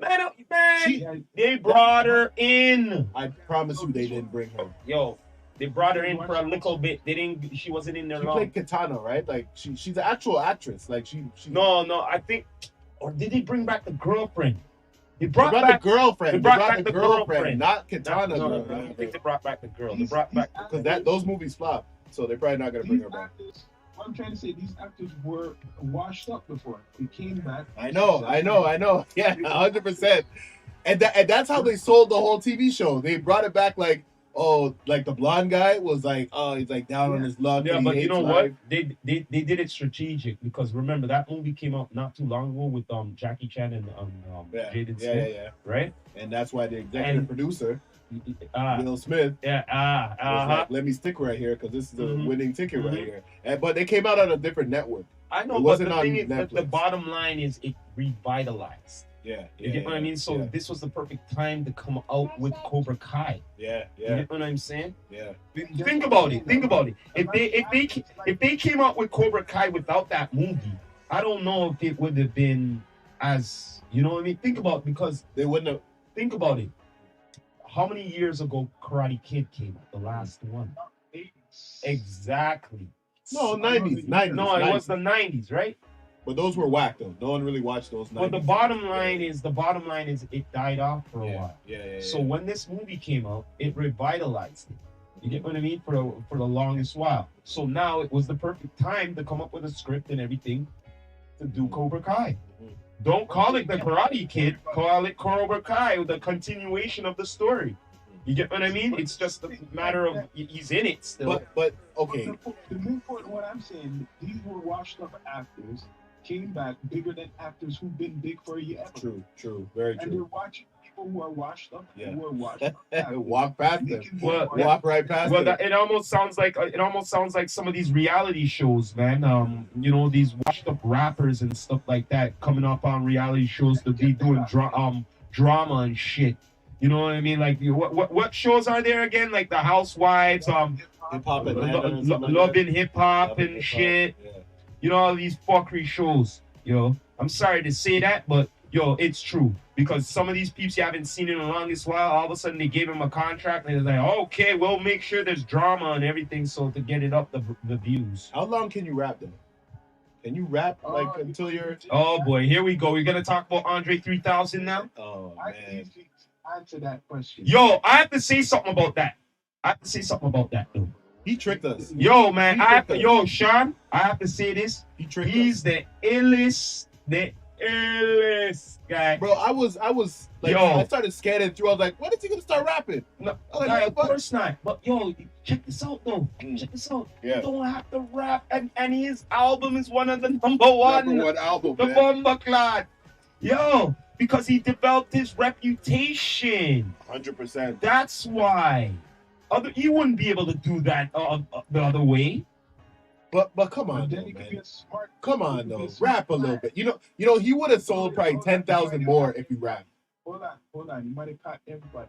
Man, they brought her in. I promise you, they didn't bring her. Yo, They brought her in for a little bit. They didn't. She wasn't in there She long. played Katana, right? Like she's an actual actress. Like she. No, I think. Or did they bring back the girlfriend? They They brought brought back the girlfriend. They They brought brought back the the girlfriend, girlfriend. not Katana. No, girl. I don't think they brought back the girl. They These- brought back these Because those movies flop, so they're probably not gonna bring These her back. actors, what I'm trying to say, these actors were washed up before. They came back. I know. Yeah, 100%. And that's how they sold the whole TV show. They brought it back like, oh, like the blonde guy was like, oh, he's like down on his luck. Yeah, and he but you hates know life. what? They did it strategic because remember that movie came out not too long ago with Jackie Chan and Yeah, Jaden yeah, Smith, yeah. right? And that's why the executive And- producer, Ah, Will Smith, yeah, was like, let me stick right here because this is a Mhm. winning ticket right Mhm. here. But they came out on a different network. I know, It but wasn't the on thing is, the Netflix. bottom line is it revitalized. Yeah, You get what I mean? So yeah, this was the perfect time to come out with Cobra Kai. yeah, You yeah, get what I'm saying? yeah. Think about it. Think about it. If they came out with Cobra Kai without that movie, I don't know if it would have been as you know what I mean. Think about it, because They wouldn't have. think about it. How many years ago Karate Kid came out? The last one. Exactly. No, 90s. No, it was the 90s, right? But those were whack though. No one really watched those 90s. But the bottom line is it died off for a yeah, while. yeah. So when this movie came out, it revitalized it. You get what I mean? For the longest while. So now it was the perfect time to come up with a script and everything to do Cobra Kai. Mhm. Don't call it the Karate Kid, call it Cobra Kai, the continuation of the story. You get what I mean? It's just a matter of he's in it still. But okay. The main point, what I'm saying, these were washed up actors, came back bigger than actors who've been big for a year. True, very And they're true. watching people who are washed up, Yeah. who are washed up. actors. Walk past They them. can Well, go yeah. Walk right past Well, them. it almost sounds like some of these reality shows, man. You know, these washed up rappers and stuff like that coming up on reality shows to be doing drama and shit. You know what I mean? Like, what shows are there again? Like the Housewives, Hip hop Atlanta and stuff like Love that. and Hip Hop Love and hip-hop, shit. yeah. You know, all these fuckery shows. Yo, I'm sorry to say that, but yo, it's true because some of these peeps you haven't seen in the longest while, all of a sudden they gave him a contract and they're like, okay, we'll make sure there's drama and everything, so to get it up the views. How long can you rap though? Can you rap like until you're? Oh boy, here we go. We're gonna talk about Andre 3000 now. Oh I can man. easily answer that question. Yo, I have to say something about that. Though. He tricked us. Yo, man, He tricked us. yo, Sean, I have to say this. He tricked He's us. the illest guy. Bro, I was like, Yo. I started scanning through. I was like, when is he gonna start rapping? No, I was like, of what the fuck? course not. But yo, check this out though. Mm. Check this out. Yeah. You don't have to rap, and his album is one of the number one. Number one album, The man. Bomba Clad. Yo, because he developed his reputation. 100%. That's why. You wouldn't be able to do that the other way. But come on, But though, then he could be man. a smart. Come he on, could be though. a smart Rap a little guy. bit. You know, he would have sold probably 10,000 more if he rapped. Hold on. You might have caught everybody.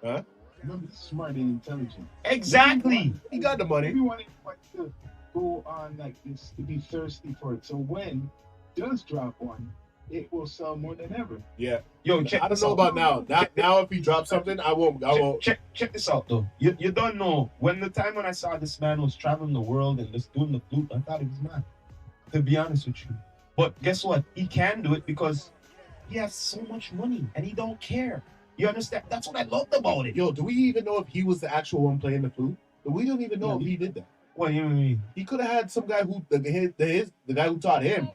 Huh? Remember, he's smart and intelligent. Exactly. He got the money. We want everybody to go on like this, to be thirsty for it. So when it does drop one, it will sell more than ever. Yeah. Yo, check I don't this know out. about now. Now, if he drops something, I won't. Check this out though. You don't know when I saw this man was traveling the world and just doing the flute, I thought he was mad. To be honest with you, but guess what? He can do it because he has so much money and he don't care. You understand? That's what I loved about it. Yo, do we even know if he was the actual one playing the flute? We don't even know if he did that. What do you mean? He could have had some guy who the guy who taught him.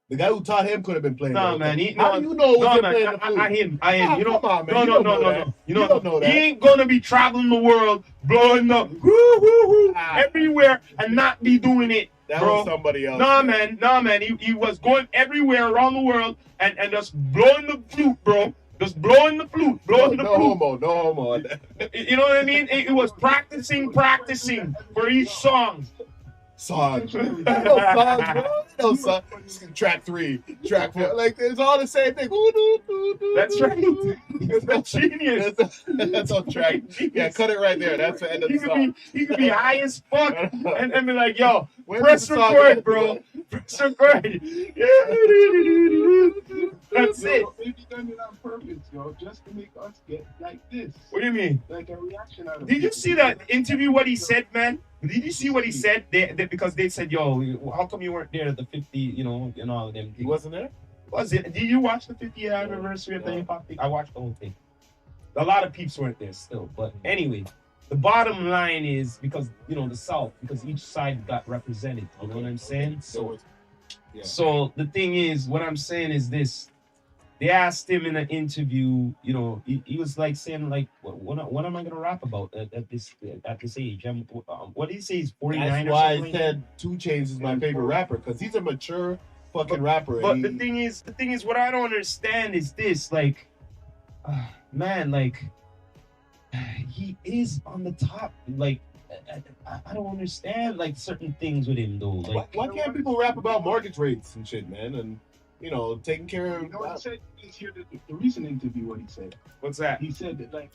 The guy who taught him could have been playing. No, the man. How do you know it was No, him man. playing the flute? I him. You know, come on, man. You don't know that. You You don't know that. He ain't gonna be traveling the world, blowing up everywhere and not be doing it. That bro. was somebody else. Nah, man. He was going everywhere around the world and just blowing the flute, bro. Just blowing the flute, blowing the flute. No homo. You know what I mean? It was practicing for each song. Song. No song. Track 3, track 4. Like, it's all the same thing. That's right. He's a genius. That's on track. Yeah, cut it right there. That's the end of the song. He could be high as fuck and be like, yo, When press did the song record, end? bro. Press record. That's it. Maybe done it on purpose, yo, just to make us get like this. What do you mean? Like a reaction out of Did you see that interview? What he said, man? Did you see what he said? Because they said, "Yo, how come you weren't there at the 50? You know, and all of them." He wasn't there. Was it? Did you watch the 50th anniversary of the hip hop thing? I watched the whole thing. A lot of peeps weren't there still, but anyway, the bottom line is because the South, because each side got represented. You know what I'm saying? So the thing is, what I'm saying is this. They asked him in an interview, he was like saying like, what am I gonna rap about at this age? What did he say? He's 49. That's why I said 2 Chainz is my favorite rapper, because he's a mature fucking rapper. But the thing is, what I don't understand is this, like, man, like, he is on the top, like. I don't understand like certain things with him though. Like, why can't people rap about mortgage rates and shit, man? And taking care of. You know what he said? Let's hear the recent interview. What he said? What's that? He said that like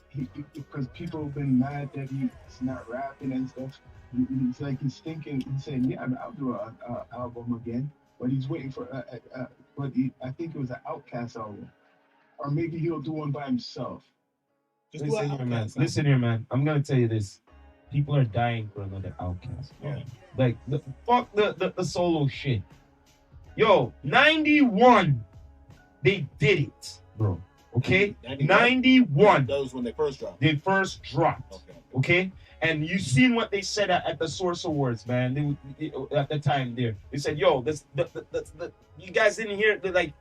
because people have been mad that he's not rapping and stuff. It's like he's thinking. He's saying, "Yeah, I'll do an album again," but he's waiting for. I think it was an Outkast album, or maybe he'll do one by himself. Just Listen here, man. I'm gonna tell you this. People are dying for another Outkast. Yeah. Like fuck the solo shit. Yo, 91, they did it, bro. Okay, 91. That was when they first dropped. They first dropped. Okay, and you seen what they said at the Source Awards, man. They at the time there, they said, "Yo, you guys didn't hear like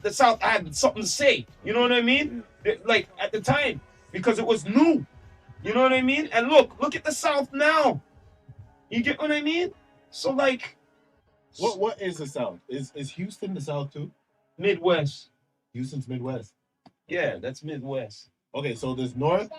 the South had something to say." You know what I mean? Like at the time, because it was new. You know what I mean? And look at the South now. You get what I mean? So like, what is the South? Is Houston the South too? Midwest. Houston's Midwest. Yeah, that's Midwest. Okay, so there's North,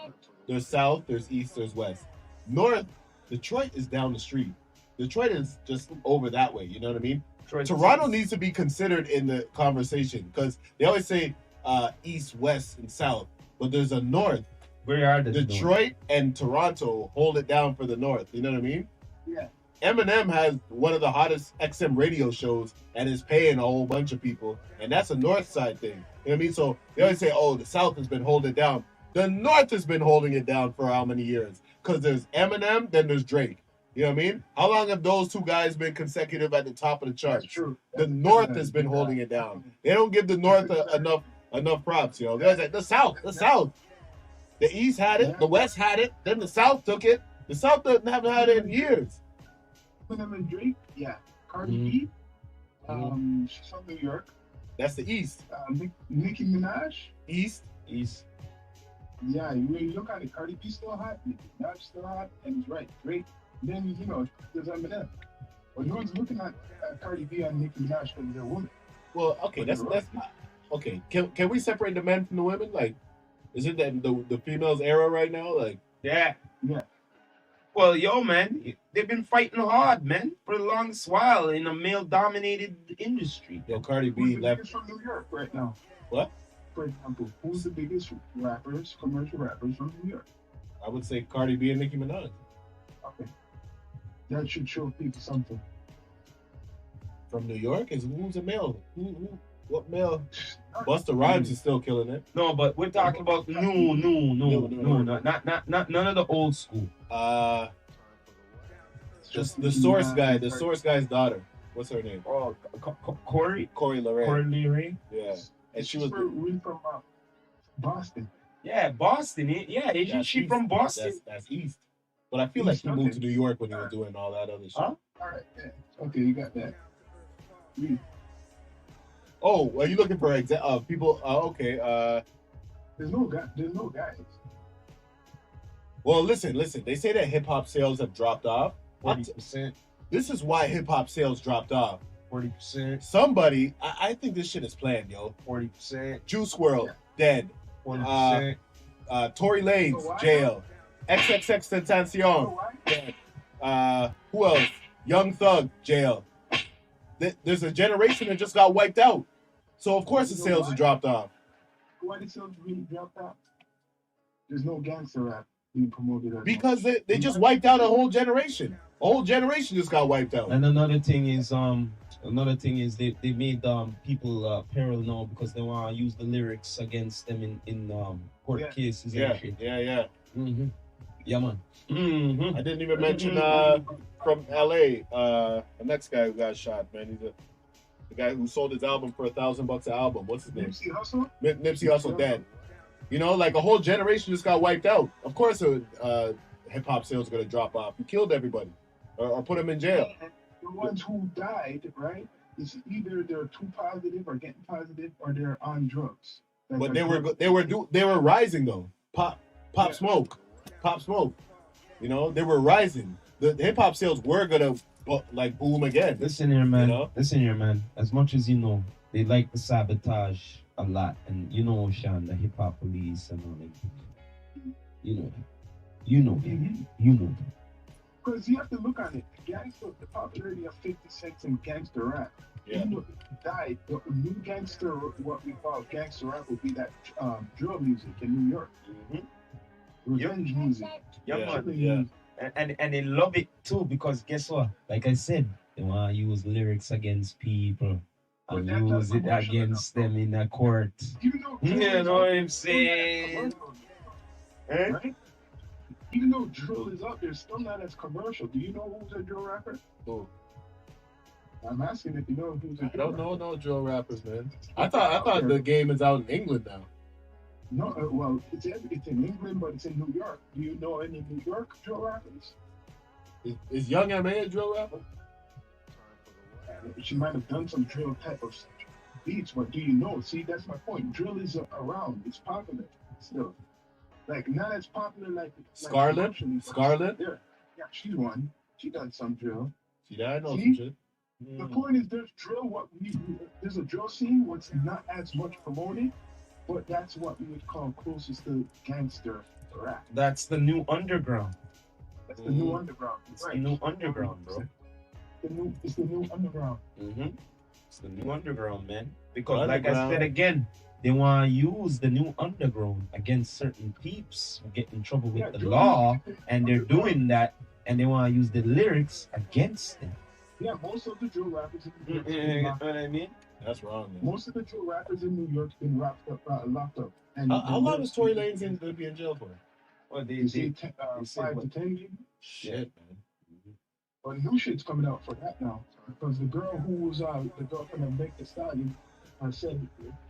there's South, there's East, there's West. North, Detroit is down the street. Detroit is just over that way. You know what I mean? Toronto needs to be considered in the conversation because they always say East, West, and South, but there's a North. Where are the Detroit and Toronto hold it down for the North. You know what I mean? Yeah. Eminem has one of the hottest XM radio shows and is paying a whole bunch of people, and that's a North side thing. You know what I mean? So they always say, "Oh, the South has been holding it down." The North has been holding it down for how many years? Because there's Eminem, then there's Drake. You know what I mean? How long have those two guys been consecutive at the top of the charts? That's true. The North has been holding it down. They don't give the North enough props. You know, they're like the South. The East had it, the West had it, then the South took it. The South haven't had it in years. Eminem and Drake, yeah. Cardi B, she's from New York. That's the East. Nicki Minaj, East. Yeah, you look at it, Cardi B still hot, Nicki Minaj still hot, and he's right, Drake. Then there's Eminem. But no one's looking at Cardi B and Nicki Minaj because they're women. Well, okay, that's okay. Can we separate the men from the women? Like, is it that the females era right now? Like, yeah. Yeah. Well, yo, man, they've been fighting hard, man, for the longest while in a male-dominated industry. Yo, Cardi B Who's the left biggest from New York right now? What? For example, who's the biggest commercial rappers from New York? I would say Cardi B and Nicki Minaj. Okay. That should show people something. From New York? Who's a male? What male? Busta Rhymes is still killing it. No, but we're talking about no, not none of the old school. Just the Source guy, the Source guy's daughter. What's her name? Oh, Corey Lorraine. Yeah, and she was from Boston. Yeah, Boston. Yeah, isn't she from Boston? That's East. But I feel like he moved to New York when he was doing all that other shit. Huh? All right. Yeah. Okay, you got that. Oh, are you looking for people? Okay. There's no guys. Well, listen. They say that hip hop sales have dropped off. 40%. This is why hip hop sales dropped off. 40%. Somebody, I think this shit is planned, yo. 40%. Juice WRLD, dead. 40%. Tory Lanez, jail. XXX Tentacion, dead. Who else? Young Thug, jail. There's a generation that just got wiped out. So, of course, the sales have dropped off. Why did sales really drop off? There's no gangster rap being promoted. Because they just wiped out a whole generation. A whole generation just got wiped out. And another thing is, Another thing is they made people peril now because they want to use the lyrics against them in court Yeah. cases Yeah, and shit. yeah. Mm-hmm. Yeah, man. I Mm-hmm. didn't even mention from LA, the next guy who got shot, man. He's the guy who sold his album for $1,000 an album. What's his name? Nipsey Hussle. Nipsey Hussle dead. You know, like a whole generation just got wiped out. Of course, hip hop sales are gonna drop off. You killed everybody, or put them in jail. And the ones who died, right? It's either they're too positive or getting positive, or they're on drugs. Like But a they were rising though. Pop Yeah. Smoke, Pop Smoke. You know, they were rising. The hip hop sales were gonna like boom again. Listen here, man. You know? Listen here, man. As much as you know, they like to sabotage a lot, and you know, Sean, the hip hop police and all that. You know that. You know that. You know that. Because you have to look at it. Gangster, the popularity of 50 Cent and gangster rap. Yeah. Even though he died, the new gangster, what we call gangster rap, would be that drill music in New York. Revenge music. Yeah, Yeah. man. Killing Yeah. music. And they love it too because guess what? Like I said, they want to use lyrics against people But and that's not use it commercial against enough. them in a court. You know, You drill know what is I'm up- saying? Eh? Right? Even though drill is up there, still not as commercial. Do you know who's a drill rapper? Who? I'm asking if you know who's a I drill don't know rapper. no drill rappers, man. I thought the game is out in England now. No, well, it's in England, but it's in New York. Do you know any New York drill rappers? Is Young M.A. a drill rapper? She might have done some drill type of beats, but do you know? See, that's my point. Drill is around. It's popular still. Like, not as popular like Scarlet? commercially, but Scarlet? Yeah, she's one. She done some drill. See that? I know See? some shit. The point is, there's drill. There's a drill scene what's not as much promoted, but that's what we would call closest to gangster rap. That's the new underground. That's the new underground. It's the new underground, bro. It's the new underground. Mm-hmm. It's the new underground, man. Because, like I Underground. said again, they want to use the new underground against certain peeps who get in trouble with Yeah, the drill law, music is and they're underground. doing that, and they want to use the lyrics against them. Yeah, most of the drill rappers in New York. You know what I mean? That's wrong, man. Most of the drill rappers in New York been locked up. And How long is Tory Lanez going to be in jail for? Well, They say they say 5 to what? 10 years. Shit, man. But new shit's coming out for that now. Because the girl who was the girlfriend of Meg Thee Stallion said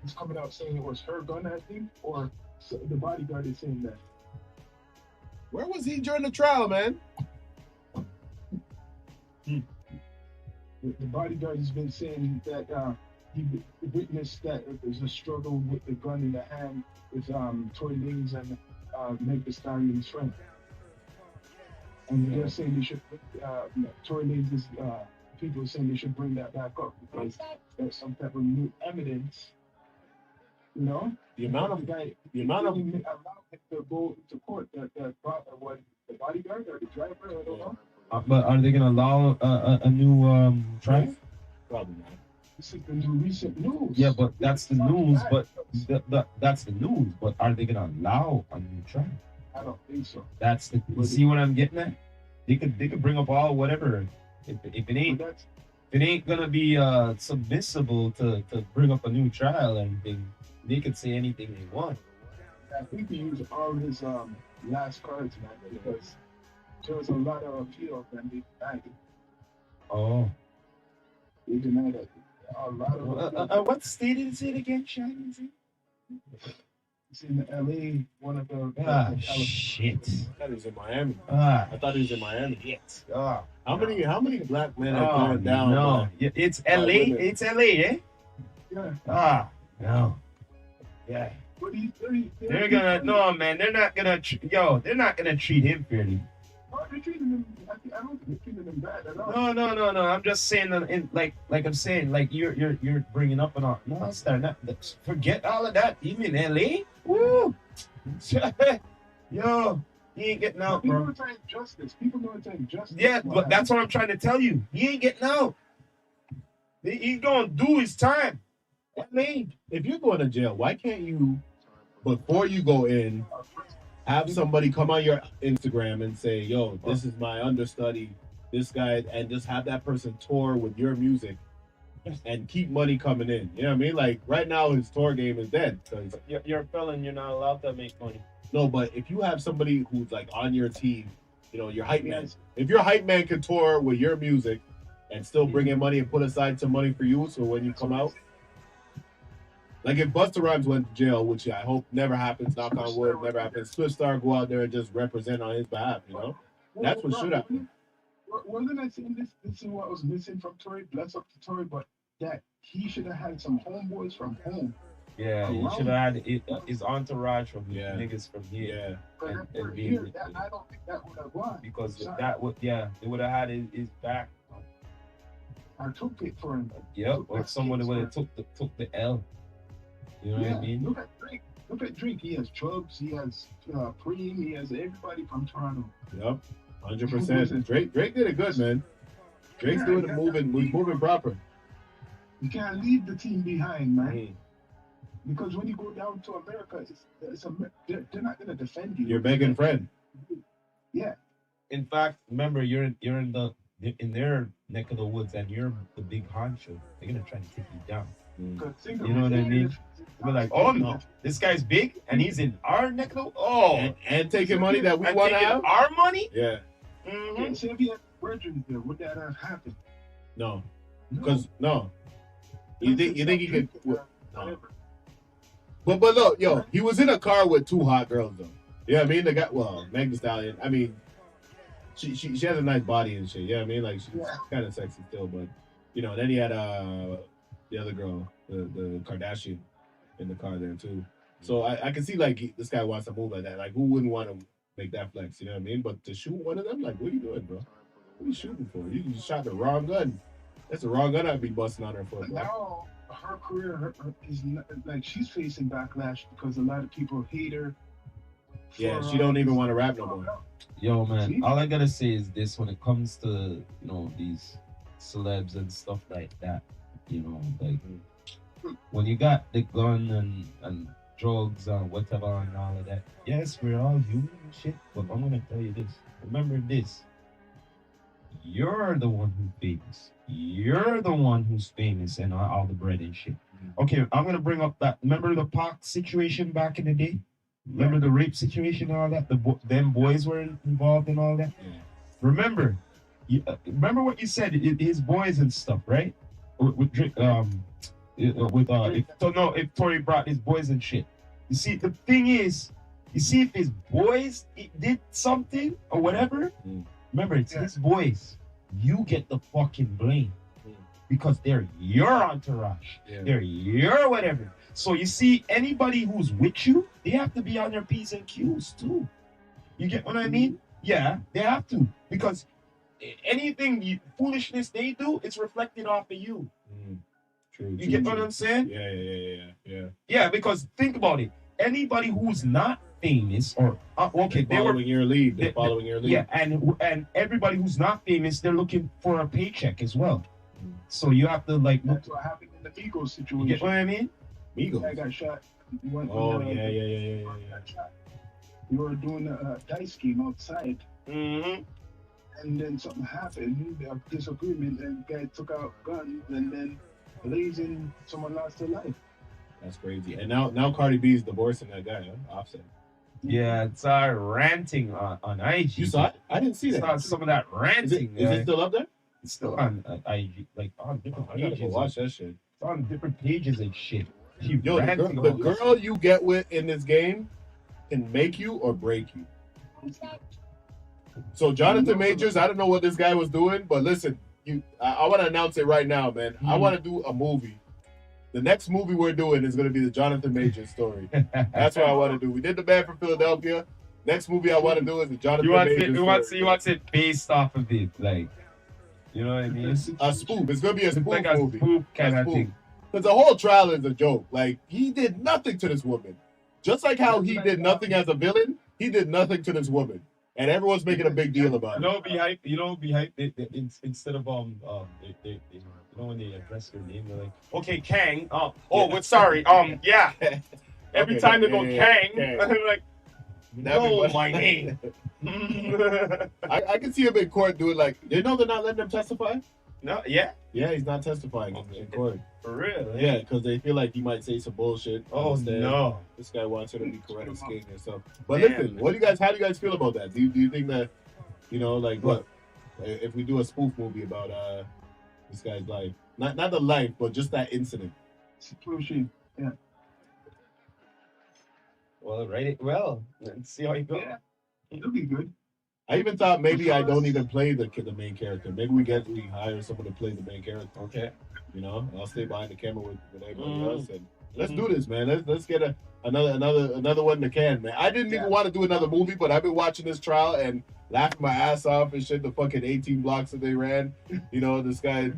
it's coming out saying it was her gun, I think, or the bodyguard is saying that. Where was he during the trial, man? The bodyguard has been saying that he witnessed that there's a struggle with the gun in the hand with Tory Lanez and Meg Thee Stallion's friend. And they're saying they should, Tory Lanez's people are saying they should bring that back up because there's some type of new evidence, you know? The amount of guy, allowed him to go to court, the bodyguard or the driver, I don't know. But are they gonna allow a new trial? Probably not. This is the new recent news. Yeah, but that's the It's not news. bad. But that's the news. But are they gonna allow a new trial? I don't think so. That's the. You see what I'm getting at? They could bring up all whatever. If it But ain't that's if it ain't gonna be submissible to bring up a new trial or anything, they could say anything they want. I think he used all his last cards, man, because there was a lot of appeal and they denied it. Oh. They denied it. A lot of appeal. What state is it again, Shine? It's in LA, one of the Shit. I thought he was in Miami. Ah, I thought he was in Miami. shit. Ah. How many black men are Oh, going down? no. man? Yeah, it's LA. women. It's LA, eh? Yeah. Ah, no. Yeah. But They're gonna no man. They're not gonna they're not gonna treat him fairly. Oh, they're treating him. I don't think they're treating him bad at all. No. I'm just saying that like I'm saying like you're bringing up and all. No, start not. Forget all of that. Even in LA, woo. Yo, he ain't getting out, People bro. are saying justice. People know it's saying justice. Yeah, but that's what I'm trying to tell you. He ain't getting out. He's gonna do his time. I mean, If you're going to jail, why can't you, before you go in, have somebody come on your Instagram and say, "Yo, this is my understudy, this guy," and just have that person tour with your music and keep money coming in. You know what I mean? Like right now, his tour game is dead. Cause You're a felon. You're not allowed to make money. no, but if you have somebody who's like on your team, you know, your hype man. Yes. If your hype man can tour with your music and still bring Mm-hmm. in money and put aside some money for you, so when you come out, like if Busta Rhymes went to jail, which I hope never happens, knock on wood, never happens. Swift Star go out there and just represent on his behalf. You know, that's what should happen. Wasn't I saying this? This is what was missing from Tory. Bless up to Tory, but that he should have had some homeboys from home. Yeah, you should have had his entourage from Yeah. niggas from here. Yeah, But And for being here, with that, it. I don't think that would have won. Because Sorry. that would, yeah, they would have had his back. I took it for him. Yep, or someone would have took the L. You know what I mean? Look at Drake. Look at Drake. He has Chubbs. He has Preem. He has everybody from Toronto. yep, 100%. Drake did it good, man. Drake's doing it, he's moving proper. You can't leave the team behind, man. Mm. Because when you go down to America, they're not gonna defend you. You're begging friend. Yeah. In fact, remember you're in their neck of the woods and you're the big honcho. They're gonna try to take you down. You know what I mean? We're like, oh no, this guy's big and he's in our neck of the And taking money that we and want to taking have. our money. Yeah, Mm-hmm. Say if you had virgins there, would that have happened? no, because no. You think he could? No. Whatever. But look, yo, he was in a car with two hot girls though. Yeah, I mean they got Meg Thee Stallion. I mean, she has a nice body and shit. Yeah, I mean like she's kind of sexy still, but you know then he had the other girl, the Kardashian, in the car there too. So I can see like this guy wants to move like that. Like who wouldn't want to make that flex? You know what I mean? But to shoot one of them, like what are you doing, bro? What are you shooting for? You just shot the wrong gun. That's the wrong gun I'd be busting on her for. But Bro. now her career her is not, like she's facing backlash because a lot of people hate her. Yeah, she don't even want to rap no more. Yo, man, all I gotta say is this: when it comes to these celebs and stuff like that, like when you got the gun and drugs and whatever and all of that, yes, we're all human and shit. But I'm gonna tell you this: remember this. You're the one who's famous. You're the one who's famous and all the bread and shit. Okay, I'm gonna bring up that. Remember the Pac situation back in the day? Remember the rape situation and all that? Them boys were involved in all that. Yeah. Remember, remember what you said? His boys and stuff, right? If Tory brought his boys and shit. You see, the thing is, you see if his boys did something or whatever. Remember, it's his boys. You get the fucking blame because they're your entourage. Yeah. They're your whatever. So you see, anybody who's with you, they have to be on their P's and Q's too. You get what I mean? Yeah, they have to because anything foolishness they do, it's reflected off of you. True. You get what I'm saying? Yeah. Yeah, because think about it. Anybody who's not famous or okay, They're following your lead. They're following your lead. Yeah, and everybody who's not famous, they're looking for a paycheck as well. So you have to like look. That's what happened in the Migos You situation. get what I mean? Migos. I got shot. Yeah. Got shot. We were doing a dice game outside, Mm-hmm. and then something happened, a disagreement, and the guy took out guns, and then blazing, someone lost their life. That's crazy. And now Cardi B is divorcing that guy, Offset. Yeah, it's ranting on IG. You saw it? I didn't see that. Saw some of that ranting. Is it still up there? It's still on IG, like on different I gotta pages. go watch that shit. It's on different pages and shit. She Yo, ranting the about this. girl you get with in this game can make you or break you. So Johnathan Majors, I don't know what this guy was doing, but listen, I want to announce it right now, man. I want to do a movie. The next movie we're doing is going to be the Johnathan Majors story. That's what I want to do. We did The Man from Philadelphia. Next movie I want to do is the Johnathan Majors story. You want it based off of it, like, you know what I mean? A spoof. It's going to be a spoof Like a movie. spoof kind of thing. Because the whole trial is a joke. Like, he did nothing to this woman. Just like how he did nothing as a villain, he did nothing to this woman. And everyone's making a big deal about it. You don't be hype. Instead of you know when they address your name, they're like, okay, Kang. Sorry. Yeah. Every Okay, time they go yeah, Kang, I'm like, no, my name. I can see him in court doing like, you know, they're not letting them testify. No, yeah, Yeah, he's not testifying in court. for real. Yeah, because they feel like he might say some bullshit. Oh Understand? no. This guy wants her to be correct skating and stuff. But Damn. listen, how do you guys feel about that? Do you think that, like what? If we do a spoof movie about this guy's life, not the life, but just that incident. Situation. Yeah. Well, write it well and see how it goes. Yeah. It'll be good. I even thought maybe I don't even play the main character. Maybe we hire someone to play the main character. Okay. I'll stay behind the camera with everybody else, and let's do this, man. Let's get another one in the can, man. I didn't even want to do another movie, but I've been watching this trial and laughing my ass off and shit. The fucking 18 blocks that they ran. This guy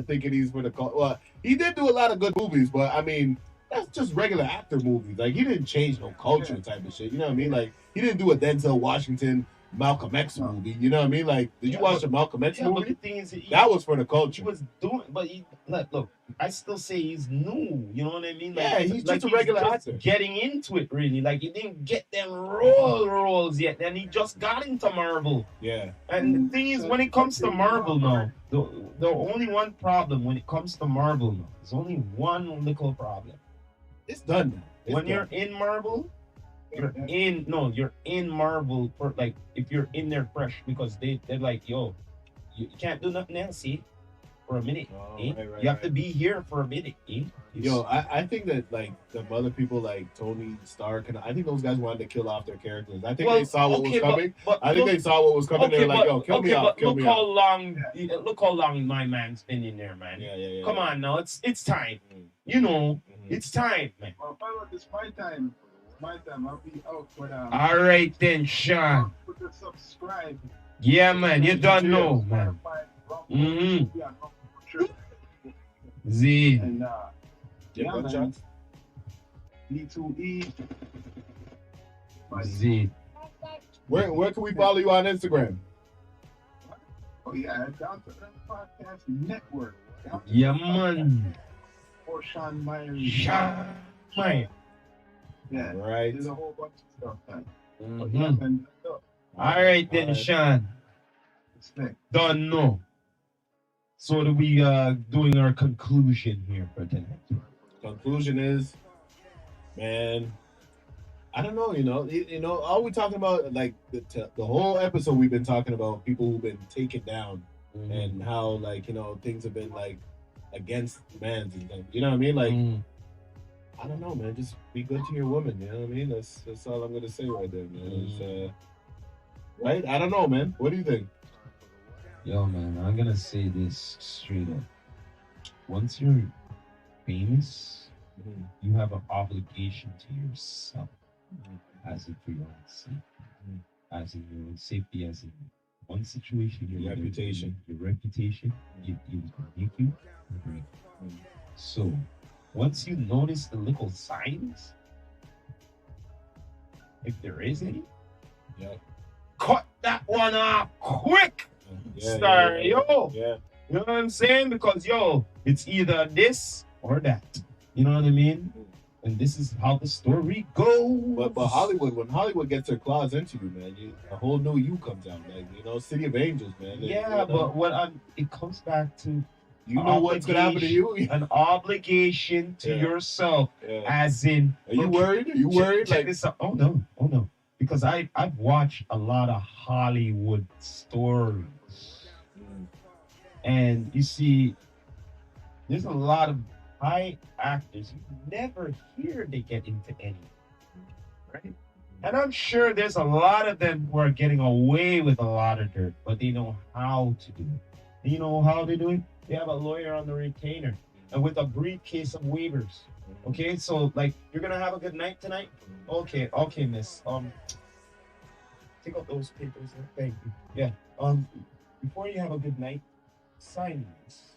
thinking he's for the call. Well, he did do a lot of good movies, but I mean, that's just regular actor movies. Like, he didn't change no culture type of shit. You know what I mean? Like, he didn't do a Denzel Washington, Malcolm X movie. You know what I mean? Like, did you watch a Malcolm X But movie? the thing is, That was for the culture. he was doing, but look, I still say he's new. You know what I mean? Like, Yeah, he's just a regular just actor. getting into it, really. Like, he didn't get them roles yet. Then he just got into Marvel. Yeah. And the thing is, when it comes to Marvel now, the only one problem when it comes to Marvel now, there's only one little problem. It's done now. When you're in Marvel, you're in Marvel for, like, if you're in there fresh, because they're like, yo, you can't do nothing else, see, for a minute. Right, You have to be here for a minute. Yo, I think that, like, the other people like Tony Stark, and I think those guys wanted to kill off their characters. I think they saw what was coming. They saw what was coming. They were like, yo, kill me off. Look how long my man's been in there, man. Yeah. Come on now, it's time. It's time, man. Well, it's my time. It's my time. I'll be out for that. All right then, Sean. Put the subscribe. Yeah, man. You don't know, man. Z. And yeah, man. E2E. Z. Where can we follow you on Instagram? Oh yeah, Johnathan Podcast Network. Yeah, man. Or Sean Myers. Sean Myers. Yeah. Right. There's a whole bunch of stuff, man. But Mm-hmm. yeah, man. All right then, Sean. Respect. Don't know. So do we doing our conclusion here for tonight? Conclusion is, man, I don't know. All we talking about, like the whole episode, we've been talking about people who've been taken down and how, like, things have been like against man's and things. You know what I mean? Like, I don't know, man. Just be good to your woman. You know what I mean? That's all I'm gonna say right there, man. It's, right? I don't know, man. What do you think? Yo, man, I'm gonna say this straight up. Once you're famous, you have an obligation to yourself, as in for your own safety, as in your own safety, as in one situation, your reputation, you make you break. So, once you notice the little signs, if there is any, cut that one off quick. Yeah. You know what I'm saying? Because it's either this or that. You know what I mean? And this is how the story goes. But Hollywood, when Hollywood gets their claws into you, man, a whole new you comes out, like, City of Angels, man. But it comes back to what's gonna happen to you. An obligation to yourself, as in. Are you worried? Are you worried? Check this out. Oh no. Because I've watched a lot of Hollywood stories. And you see, there's a lot of high actors you never hear they get into any, right? And I'm sure there's a lot of them who are getting away with a lot of dirt, but they know how to do it. And you know how they do it? They have a lawyer on the retainer and with a briefcase of waivers. Okay, so, like, you're gonna have a good night tonight? Okay, miss. Take out those papers. Thank you. Yeah. Before you have a good night, sign this.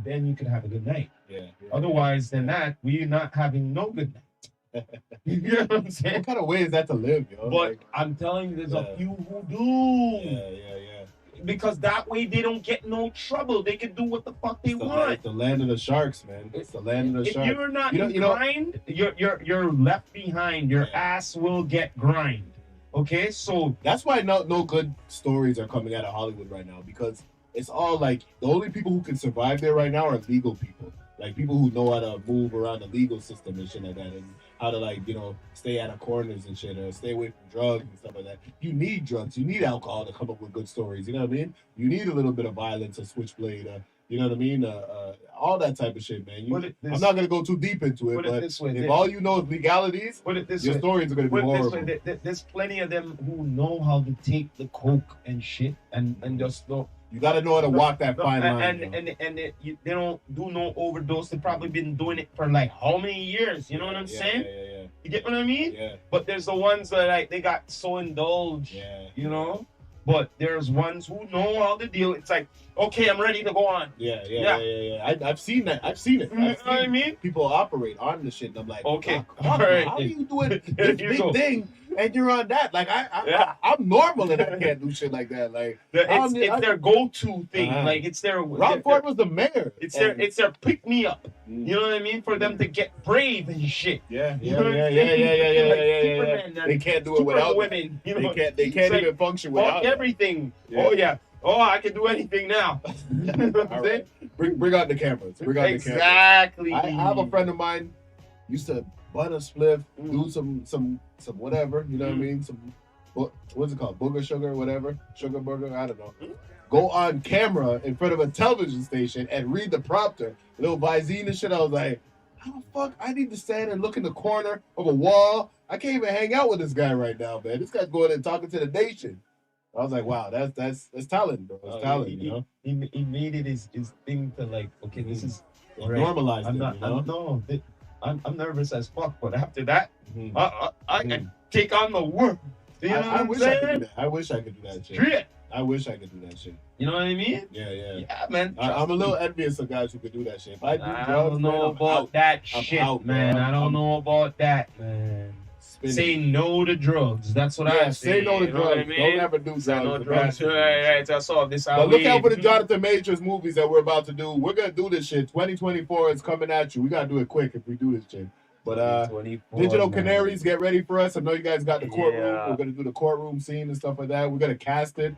Then you can have a good night. Yeah. Otherwise than that, we're not having no good night. You know what I'm saying? What kind of way is that to live, yo? But I'm telling you, there's a few who do. Yeah. Because that way they don't get no trouble. They can do what the fuck they want. It's the land of the sharks, man. It's the land of the sharks. If you're not grind, you're left behind. Your ass will get grind. Okay, so that's why no good stories are coming out of Hollywood right now, because it's all like the only people who can survive there right now are legal people. Like people who know how to move around the legal system and shit like that, and how to like stay out of corners and shit, or stay away from drugs and stuff like that. You need drugs, you need alcohol to come up with good stories. You know what I mean? You need a little bit of violence, a switchblade, you know what I mean? All that type of shit, man. I'm not gonna go too deep into it, but if all you know is legalities, your stories are gonna be horrible. There's plenty of them who know how to take the coke and shit, and just know. You got to know how to walk that fine line. And they don't do no overdose. They've probably been doing it for like how many years? You know what I'm saying? Yeah. You get what I mean? Yeah. But there's the ones that like they got so indulged. Yeah. You know? But there's ones who know how to deal. It's like, okay, I'm ready to go on. Yeah. I've seen that. I've seen it. You know what I mean? People operate on the shit, and I'm like, okay, all right. How are you doing this big thing and you're on that? Like I'm normal and I can't do shit like that. Like it's their go-to thing. Like it's their. Ron Ford was the mayor. It's their pick me up. You know what I mean? For them to get brave and shit. Yeah. You know They can't do it without women. You know? They can't even function without everything. Yeah. Oh yeah. Oh, I can do anything now. You know what I'm saying? Bring out the cameras. Exactly. I have a friend of mine used to butt a spliff, do some whatever, you know what I mean? Some what's it called? Booger sugar, whatever, sugar burger, I don't know. Go on camera in front of a television station and read the prompter, little Visine and shit. I was like, how the fuck? I need to stand and look in the corner of a wall. I can't even hang out with this guy right now, man. This guy's going and talking to the nation. I was like, wow, that's talent, bro. It's talent, you know. He made it his thing to like, okay, this is normalized. I'm nervous as fuck, but after that, I can take on the world. You know I wish I could do that. I wish I could do that shit. Shit. I wish I could do that shit. You know what I mean? Yeah. Yeah, man. I'm a little envious of guys who could do that shit. If I do drugs, don't know about that shit, man. I don't know about that, man. Say no to drugs. That's what I say. Say no to drugs. I mean? Don't ever do drugs. No drugs. Right. I saw this. But look out for the Johnathan Majors movies that we're about to do. We're gonna do this shit. 2024 is coming at you. We gotta do it quick if we do this shit. But Digital Canaries, get ready for us. I know you guys got the courtroom. Yeah. We're gonna do the courtroom scene and stuff like that. We're gonna cast it.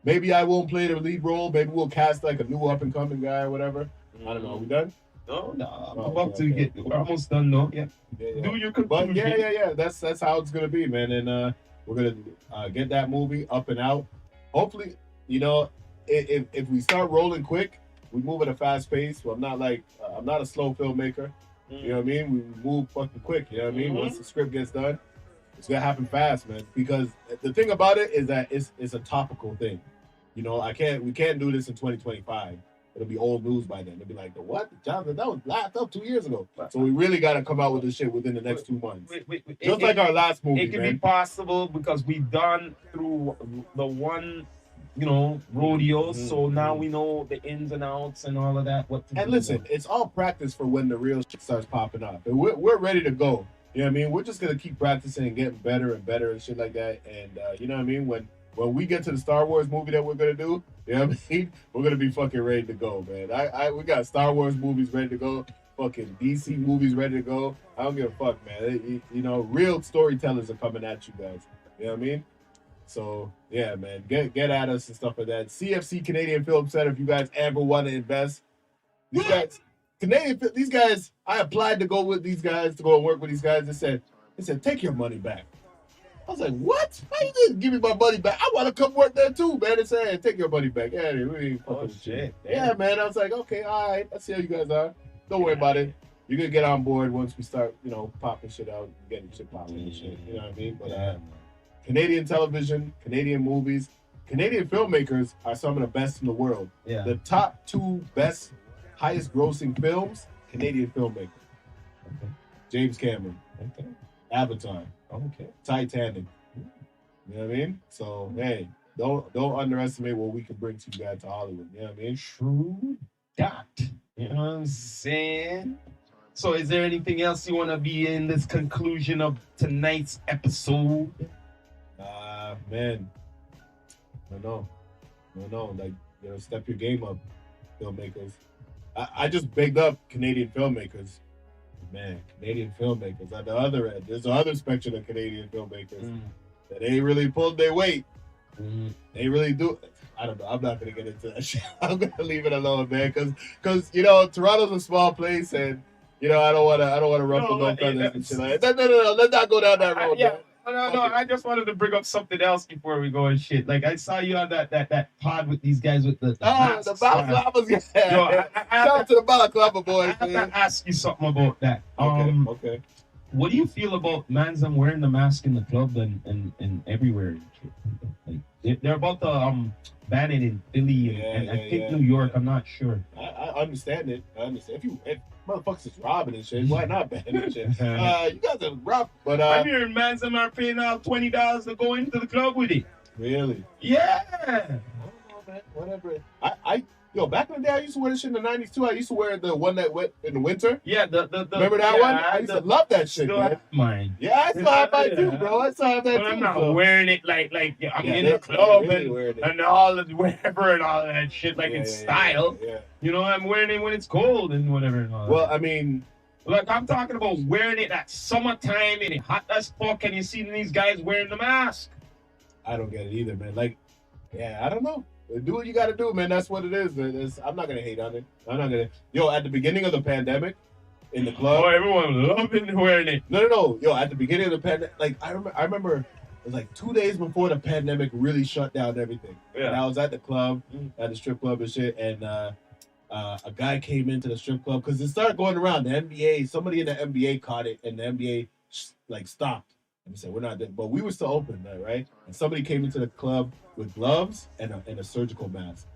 Maybe I won't play the lead role. Maybe we'll cast like a new up and coming guy or whatever. I don't know. Are we done? No. I'm about to get. We're almost done, no? Yeah. Do your conclusion. But yeah. That's how it's gonna be, man. And we're gonna get that movie up and out. Hopefully, if we start rolling quick, we move at a fast pace. So I'm not a slow filmmaker. You know what I mean? We move fucking quick. You know what I mean? Once the script gets done, it's gonna happen fast, man. Because the thing about it is that it's a topical thing. We can't do this in 2025. It'll be old news by then. They'll be like, what? Johnathan, that was laughed up 2 years ago. So we really got to come out with this shit within the next 2 months. Just like our last movie, it can be possible because we've done through the one, rodeo. So now we know the ins and outs and all of that. And listen, it's all practice for when the real shit starts popping up. And we're ready to go. You know what I mean? We're just going to keep practicing and getting better and better and shit like that. And you know what I mean? When we get to the Star Wars movie that we're gonna do, you know what I mean? We're gonna be fucking ready to go, man. We got Star Wars movies ready to go, fucking DC movies ready to go. I don't give a fuck, man. Real storytellers are coming at you guys. You know what I mean? So yeah, man, get at us and stuff like that. CFC Canadian Film Center, if you guys ever want to invest. These guys, I applied to go with these guys, to go and work with these guys. They said, take your money back. I was like, what? How you didn't give me my money back? I want to come work there too, man. They said, hey, take your money back. Yeah, we ain't fucking shit. Yeah, man. I was like, okay, all right. I see how you guys are. Don't worry about it. You're going to get on board once we start, popping shit out, getting shit popping and shit. You know what I mean? But Canadian television, Canadian movies, Canadian filmmakers are some of the best in the world. Yeah. The top 2 best, highest grossing films, Canadian filmmakers. Okay. James Cameron. Okay. Avatar. Okay. Titanic. You know what I mean? So hey, don't underestimate what we can bring to you guys to Hollywood. You know what I mean? True that. You know what I'm saying? So is there anything else you want to be in this conclusion of tonight's episode? Man. No. Like, step your game up, filmmakers. I just bigged up Canadian filmmakers. Man, Canadian filmmakers. At the other end, there's the other spectrum of Canadian filmmakers that they really pulled their weight. They really do. I don't know. I'm not gonna get into that shit. I'm gonna leave it alone, man. Because you know Toronto's a small place, and you know I don't wanna ruffle no feathers and shit like that. No. Let's not go down that road. Yeah. Man. No. I just wanted to bring up something else before we go and shit. Like I saw you on that pod with these guys with the The masks. balaclavas, yeah. Yo, I Shout out to the balaclava boys, have man. to ask you something about that. Okay. What do you feel about mans and wearing the mask in the club and everywhere? Like, they're about to ban it in Philly and I think New York. I'm not sure. I understand it. I understand. If motherfuckers is robbing and shit, why not ban it shit? You guys are rob, but I'm hearing mans and are paying out $20 to go into the club with it. Really? Yeah. I don't know, man. Whatever. Yo, back in the day, I used to wear this shit in the 90s too. I used to wear the one that went in the winter. Yeah, the Remember that one? I used to love that shit, still man. have mine. Yeah, I still have mine too, bro. I still have that But too. I'm not so. wearing it like I'm in they- the club they really wearing it. and all the whatever and all that shit like in style. Yeah. You know, I'm wearing it when it's cold and whatever and all Well, that. I mean, Like I'm talking about wearing it at summertime and it hot as fuck and you see these guys wearing the mask. I don't get it either, man. Like, yeah, I don't know. Do what you got to do, man. That's what it is. I'm not gonna hate on it. I'm not gonna. Yo, at the beginning of the pandemic, in the club, Oh, everyone loving wearing it. No. Yo, at the beginning of the pandemic, like I remember it was like 2 days before the pandemic really shut down everything. Yeah. And I was at the club, at the strip club and shit, and a guy came into the strip club because it started going around. The NBA, somebody in the NBA caught it, and the NBA like stopped. And he said, "We're not there," but we were still open, right? And somebody came into the club with gloves and a surgical mask.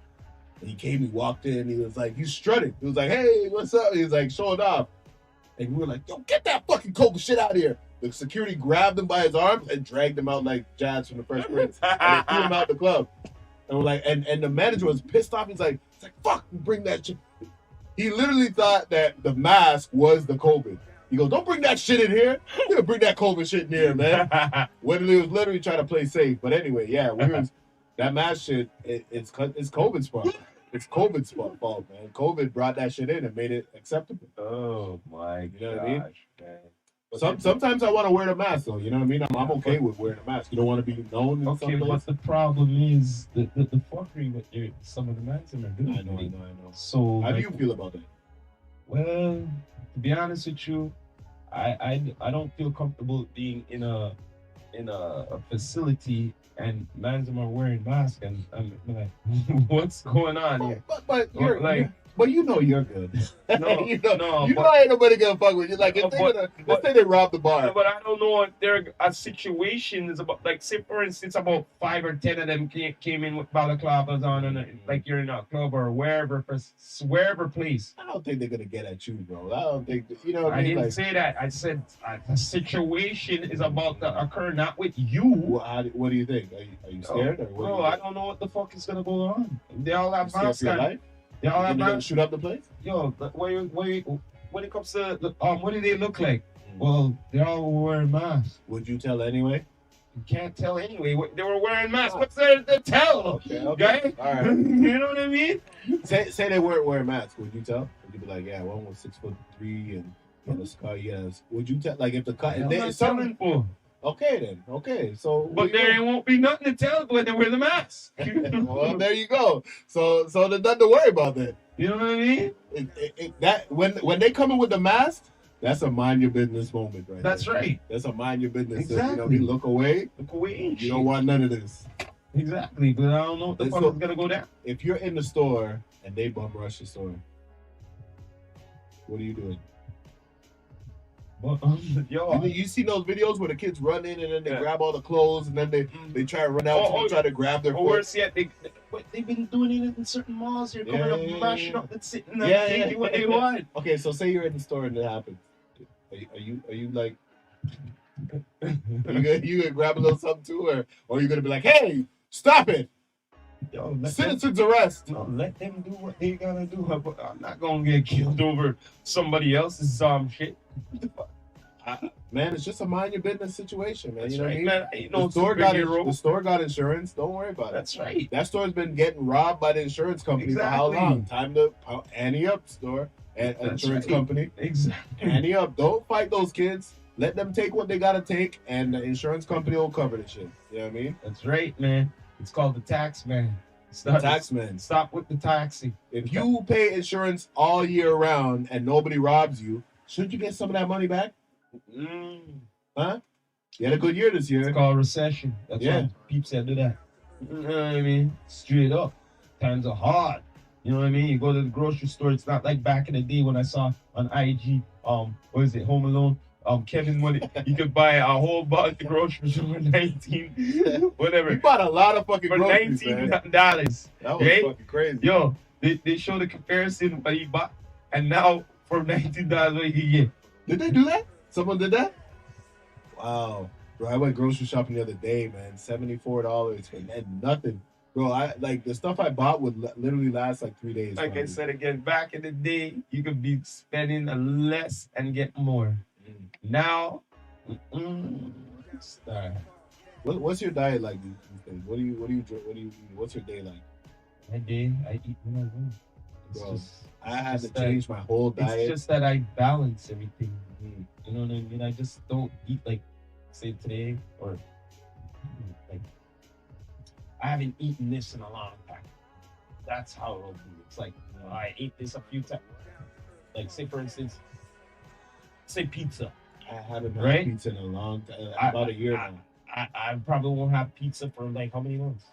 And he walked in, he was like, he's strutting. He was like, "Hey, what's up?" He was like, showing off. And we were like, "Yo, get that fucking COVID shit out of here." The security grabbed him by his arms and dragged him out like Jazz from the Fresh Prince. And they threw him out the club. And we're like, and the manager was pissed off. He's like, "Fuck, bring that shit." He literally thought that the mask was the COVID. He goes, "Don't bring that shit in here. You're gonna bring that COVID shit in here, man." When he was literally trying to play safe. But anyway, yeah, that mask shit, it's COVID's fault. It's COVID's fault, man. COVID brought that shit in and made it acceptable. Oh my You know what I mean? man. Sometimes I want to wear the mask, though. You know what I mean? I'm okay with wearing a mask. You don't want to be known in Okay, some but place. the problem is the fuckery with some of the mans are doing. I know. So How do like, you feel about that? Well, to be honest with you, I don't feel comfortable being in a facility and mans are wearing masks and I'm like, what's going on here? But you're like, but you know you're good. No, you know, no, you but- know ain't nobody gonna fuck with you. Like if No, let's say they rob the bar. But I don't know if there a situation is about like say for instance about 5 or 10 of them came in with balaclavas on and like you're in a club or wherever place. I don't think they're gonna get at you, bro. I don't think you know what I I mean. didn't Like, say that. I said a situation is about to occur, not with you. what do you think? Are you scared or what? Bro, I don't know what the fuck is gonna go on. They all have scared masks for your on. life? They all have You gonna masks. shoot up the place? Yo, when it comes to what do they look like? Well, they're all wearing masks. Would you tell anyway? You can't tell anyway. They were wearing masks. What's there to tell? Okay. Guy? All right. You know what I mean? Say they weren't wearing masks. Would you tell? Would you be like, yeah, one was 6'3" and the scar? Yes. Would you tell? Like if the cut? I'm If not something. telling for. Okay then. Okay. So. But there won't be nothing to tell when they wear the mask. Well, there you go. So there's nothing to worry about then. You know what I mean? That when they come in with the mask, that's a mind your business moment, right? That's there. right. That's a mind your business. Exactly. You look away. Look away and You don't want none of this. Exactly, but I don't know what the Let's fuck go. is gonna go down. If you're in the store and they bum rush the store, what are you doing? But, You see those videos where the kids run in and then they Yeah. grab all the clothes and then they try to run out Oh, and try to grab their or foot. worse yet, they've been doing it in certain malls. They're coming up, Yeah. mashing up, and sitting and Yeah, taking yeah. what they want. Okay, so say you're in the store and it happens. Are you like you gonna grab a little something too, or are you gonna be like, hey, stop it, Yo, let them, citizens arrest? let them do what they gotta do. I'm not gonna get killed over somebody else's shit. Man, it's just a mind your business situation, man. That's You know right, what I mean? man. Ain't no The superhero. store got insurance. Don't worry about it. That's right. That store's been getting robbed by the insurance company for how Exactly. long? Time to ante up, store and That's insurance right. company. Exactly. Ante up. Don't fight those kids. Let them take what they gotta take, and the insurance company will cover the shit. You know what I mean? That's right, man. It's called the tax man. The taxman. Stop with the taxi. If you pay insurance all year round and nobody robs you, shouldn't you get some of that money back? Huh? You had a good year this year. It's called recession. That's why people said do that. You know what I mean? Straight up. Times are hard. You know what I mean? You go to the grocery store, it's not like back in the day when I saw on IG, what is it, Home Alone? Kevin money, you could buy a whole bunch of groceries for 19, whatever. You bought a lot of fucking for groceries, $19. man. That was fucking crazy. Yo, they show the comparison what he bought, and now for $19 what he get. Did they do that? Someone did that? Wow. Bro, I went grocery shopping the other day, man. $74 and nothing. Bro, I like the stuff I bought would literally last like 3 days. Like I said again, back in the day, you could be spending less and get more. Now, what's your diet like these days? What do you eat? What's your day like? My day, I eat when I go. Bro, I had to change my whole diet. It's just that I balance everything. You know what I mean? I just don't eat like, say today, or like, I haven't eaten this in a long time. That's how it'll be. It's like, you know, I ate this a few times. Like, say for instance, say pizza. I haven't had pizza in a long time, about a year now. I probably won't have pizza for like how many months?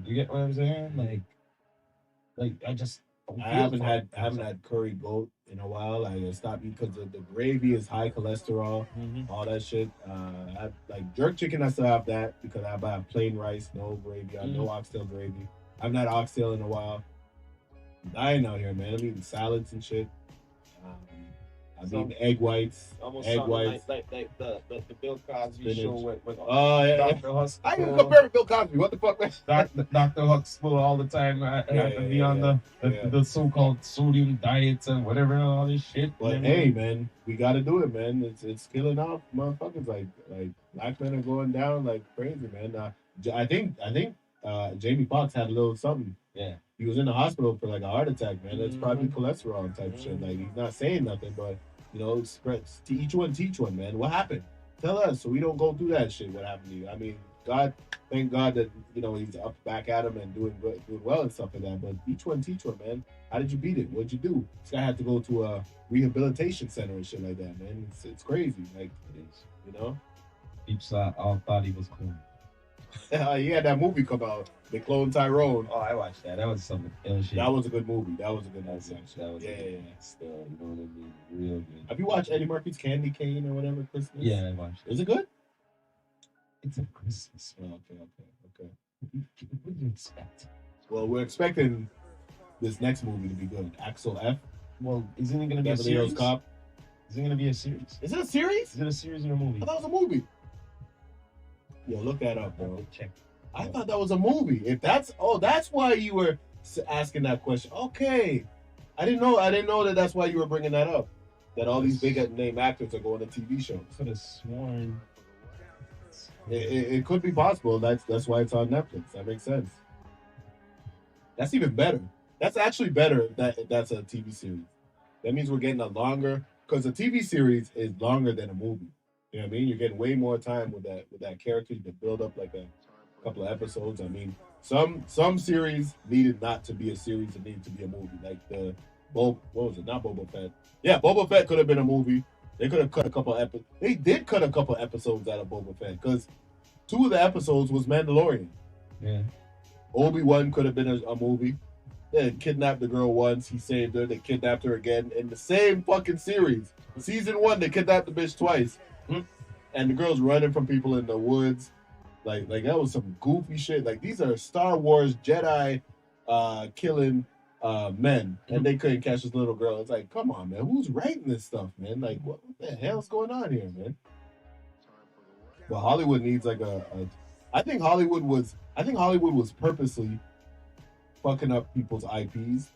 You get what I'm saying? Like I just I haven't had curry goat in a while. I stopped eating because the gravy is high cholesterol, all that shit. I, like jerk chicken, I still have that because I buy plain rice, no gravy, no oxtail gravy. I haven't had oxtail in a while. I'm dying out here, man. I'm eating salads and shit. I've eaten egg whites. Almost egg whites. like the Bill Cosby show with Dr. Huxtable. I can compare to Bill Cosby. What the fuck, man? Dr. Huxtable all the time. I have to be on the so-called sodium diets and whatever and all this shit. But hey, man, we got to do it, man. It's killing off motherfuckers. Like black men are going down like crazy, man. I think Jamie Foxx had a little something. Yeah. He was in the hospital for like a heart attack, man. That's probably cholesterol type shit. Like he's not saying nothing, but you know, spreads to each one, teach one, man. What happened? Tell us so we don't go through that shit. What happened to you? I mean, thank God that you know he's up back at him and doing well and stuff like that. But each one, teach one, man. How did you beat it? What'd you do? This guy had to go to a rehabilitation center and shit like that, man. It's crazy. Like it is, you know. People all thought he was cool. He had that movie come out. They cloned Tyrone. Oh, I watched that. That was something. That was a good movie. That was a good movie. Yeah. Still, you know what I mean? Real good. Have you watched Eddie Murphy's Candy Cane or whatever Christmas? Yeah, I watched it. Is it good? It's a Christmas. Oh, okay. What do you expect? Well, we're expecting this next movie to be good. Axel F. Well, isn't it going to be a series? Cop. Is it going to be a series? Is it a series? Is it a series or a movie? I thought it was a movie. Yo, look that up, bro. Check. I thought that was a movie. If that's why you were asking that question. Okay, I didn't know that's why you were bringing that up. That all these big name actors are going to TV shows. Could have sworn. It could be possible. That's why it's on Netflix. That makes sense. That's even better. That's actually better. That's a TV series. That means we're getting a longer because a TV series is longer than a movie. You know what I mean? You're getting way more time with that character to build up like a couple of episodes. I mean, some series needed not to be a series; it needed to be a movie. Like what was it? Not Boba Fett. Yeah, Boba Fett could have been a movie. They could have cut a couple episodes. They did cut a couple episodes out of Boba Fett because 2 of the episodes was Mandalorian. Yeah. Obi-Wan could have been a movie. They had kidnapped the girl once. He saved her. They kidnapped her again in the same fucking series. Season 1, they kidnapped the bitch twice. And the girl's running from people in the woods. Like that was some goofy shit. Like these are Star Wars Jedi killing men, and they couldn't catch this little girl. It's like, come on, man, who's writing this stuff, man? Like, what the hell's going on here, man? Well, Hollywood needs like I think Hollywood was purposely fucking up people's IPs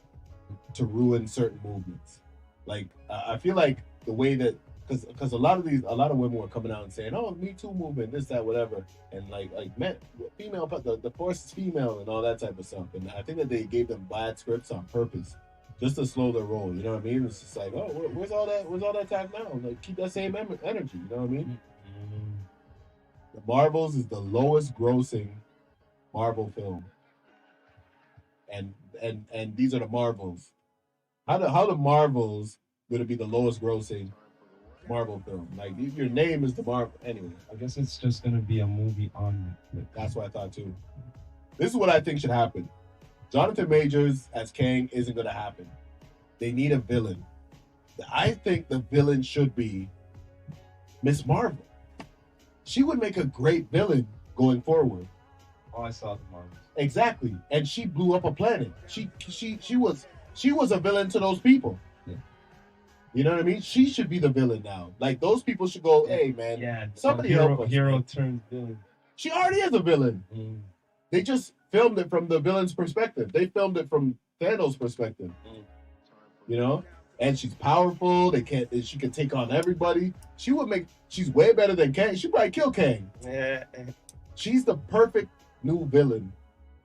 to ruin certain movements. Like I feel like the way that because a lot of women were coming out and saying, "Oh, Me Too movement, this, that, whatever," and like men, female, the force is female and all that type of stuff. And I think that they gave them bad scripts on purpose, just to slow their roll. You know what I mean? It's just like, oh, where's all that talk now? Like, keep that same energy. You know what I mean? The Marvels is the lowest grossing Marvel film and these are the Marvels. How the Marvels gonna be the lowest grossing Marvel film? Like your name is the Marvel anyway. I guess it's just gonna be a movie on Netflix. That's what I thought too. This is what I think should happen. Jonathan Majors as Kang isn't gonna happen. They need a villain. I think the villain should be Miss Marvel. She would make a great villain going forward. Oh, I saw the Marvels. Exactly, and she blew up a planet. She was a villain to those people. Yeah. You know what I mean? She should be the villain now. Like those people should go, hey man, Yeah, somebody hero, help us. hero Man. turned villain. She already is a villain. Mm. They just filmed it from the villain's perspective. They filmed it from Thanos' perspective. Mm. You know? And she's powerful. She can take on everybody. She's way better than Kang. She'd probably kill Kang. Yeah. She's the perfect new villain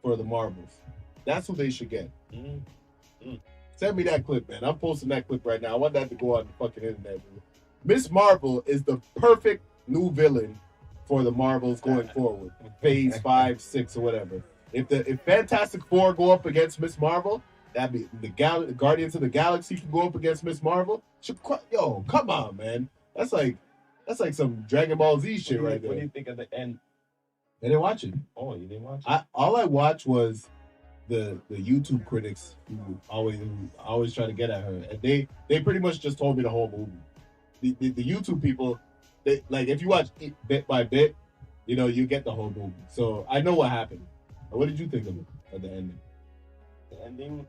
for the Marvels. That's who they should get. Mm. Mm. Send me that clip, man. I'm posting that clip right now. I want that to go on the fucking internet. Miss Marvel is the perfect new villain for the Marvels going forward. Phase 5, 6, or whatever. If Fantastic Four go up against Miss Marvel, that'd be the Guardians of the Galaxy can go up against Miss Marvel. Yo, come on, man. That's like some Dragon Ball Z shit right there. What do you think of the end? I didn't watch it. Oh, you didn't watch it? All I watched was the YouTube critics who always try to get at her, and they pretty much just told me the whole movie. The YouTube people, they like if you watch it bit by bit, you know you get the whole movie. So I know what happened. What did you think of it at the ending? The ending,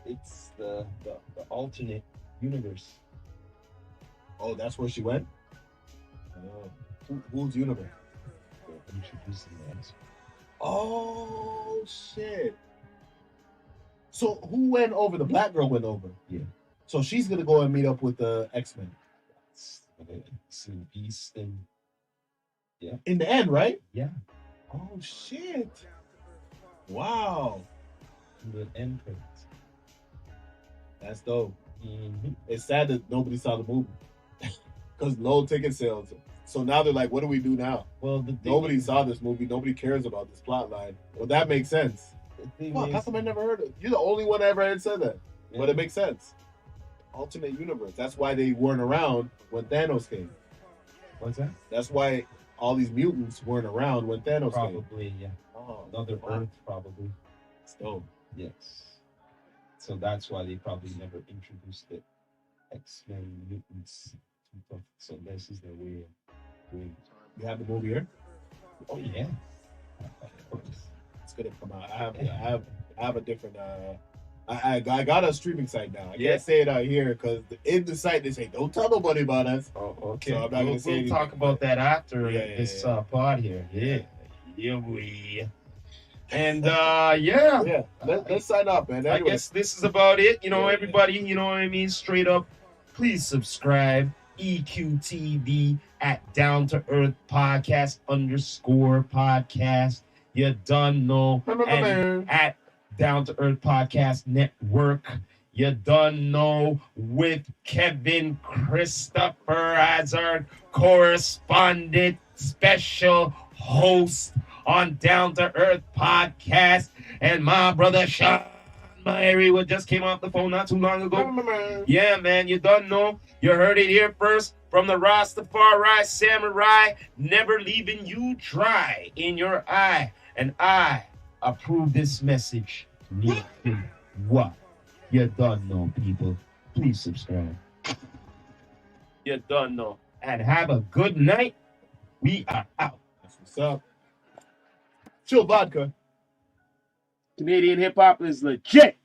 it's the alternate universe. Oh, that's where she went. Whose universe? They're introducing the answer. Oh shit! So who went over? The black girl went over. Yeah. So she's gonna go and meet up with the X-Men. Some Beast and In the end, right? yeah, Oh shit! Wow, the end credits. that's dope. Mm-hmm. It's sad that nobody saw the movie because low ticket sales. So now they're like, what do we do now? Well, the thing Nobody is, saw this movie. Nobody cares about this plot line. Well, that makes sense. the thing Fuck, is, how come I never heard it? You're the only one I ever had said that. yeah, But it makes sense. Alternate universe. That's why they weren't around when Thanos came. what's that? That's why all these mutants weren't around when Thanos came. Probably, yeah. Oh, Another wow. Earth, probably. dope. Yes. So that's why they probably never introduced the X-Men mutants. So this is their way of doing. You have the movie here? Oh yeah. Of course. It's gonna come out. I have a different I got a streaming site now. I Yeah. can't say it out here because in the site they say don't tell nobody about us. Oh, okay. So I'm not gonna we'll say anything. talk about that after Yeah, this yeah. pod here. Yeah, we. And yeah. Yeah, let's sign up, man. I Anyway, guess this is about it. You know, Yeah. everybody, you know what I mean? Straight up, please subscribe. EQTV at Down to Earth Podcast _podcast. You done know. And at Down to Earth Podcast Network. You done know with Kevin Christopher as our correspondent special host on Down to Earth Podcast, and my brother Sean Myrie, what just came off the phone not too long ago. Yeah, man, you done know. You heard it here first from the Rastafari Samurai, never leaving you dry in your eye. And I approve this message. Nathan, what? You done know, people. Please subscribe. You done know. And have a good night. We are out. That's what's up. Chill vodka. Canadian hip hop is legit.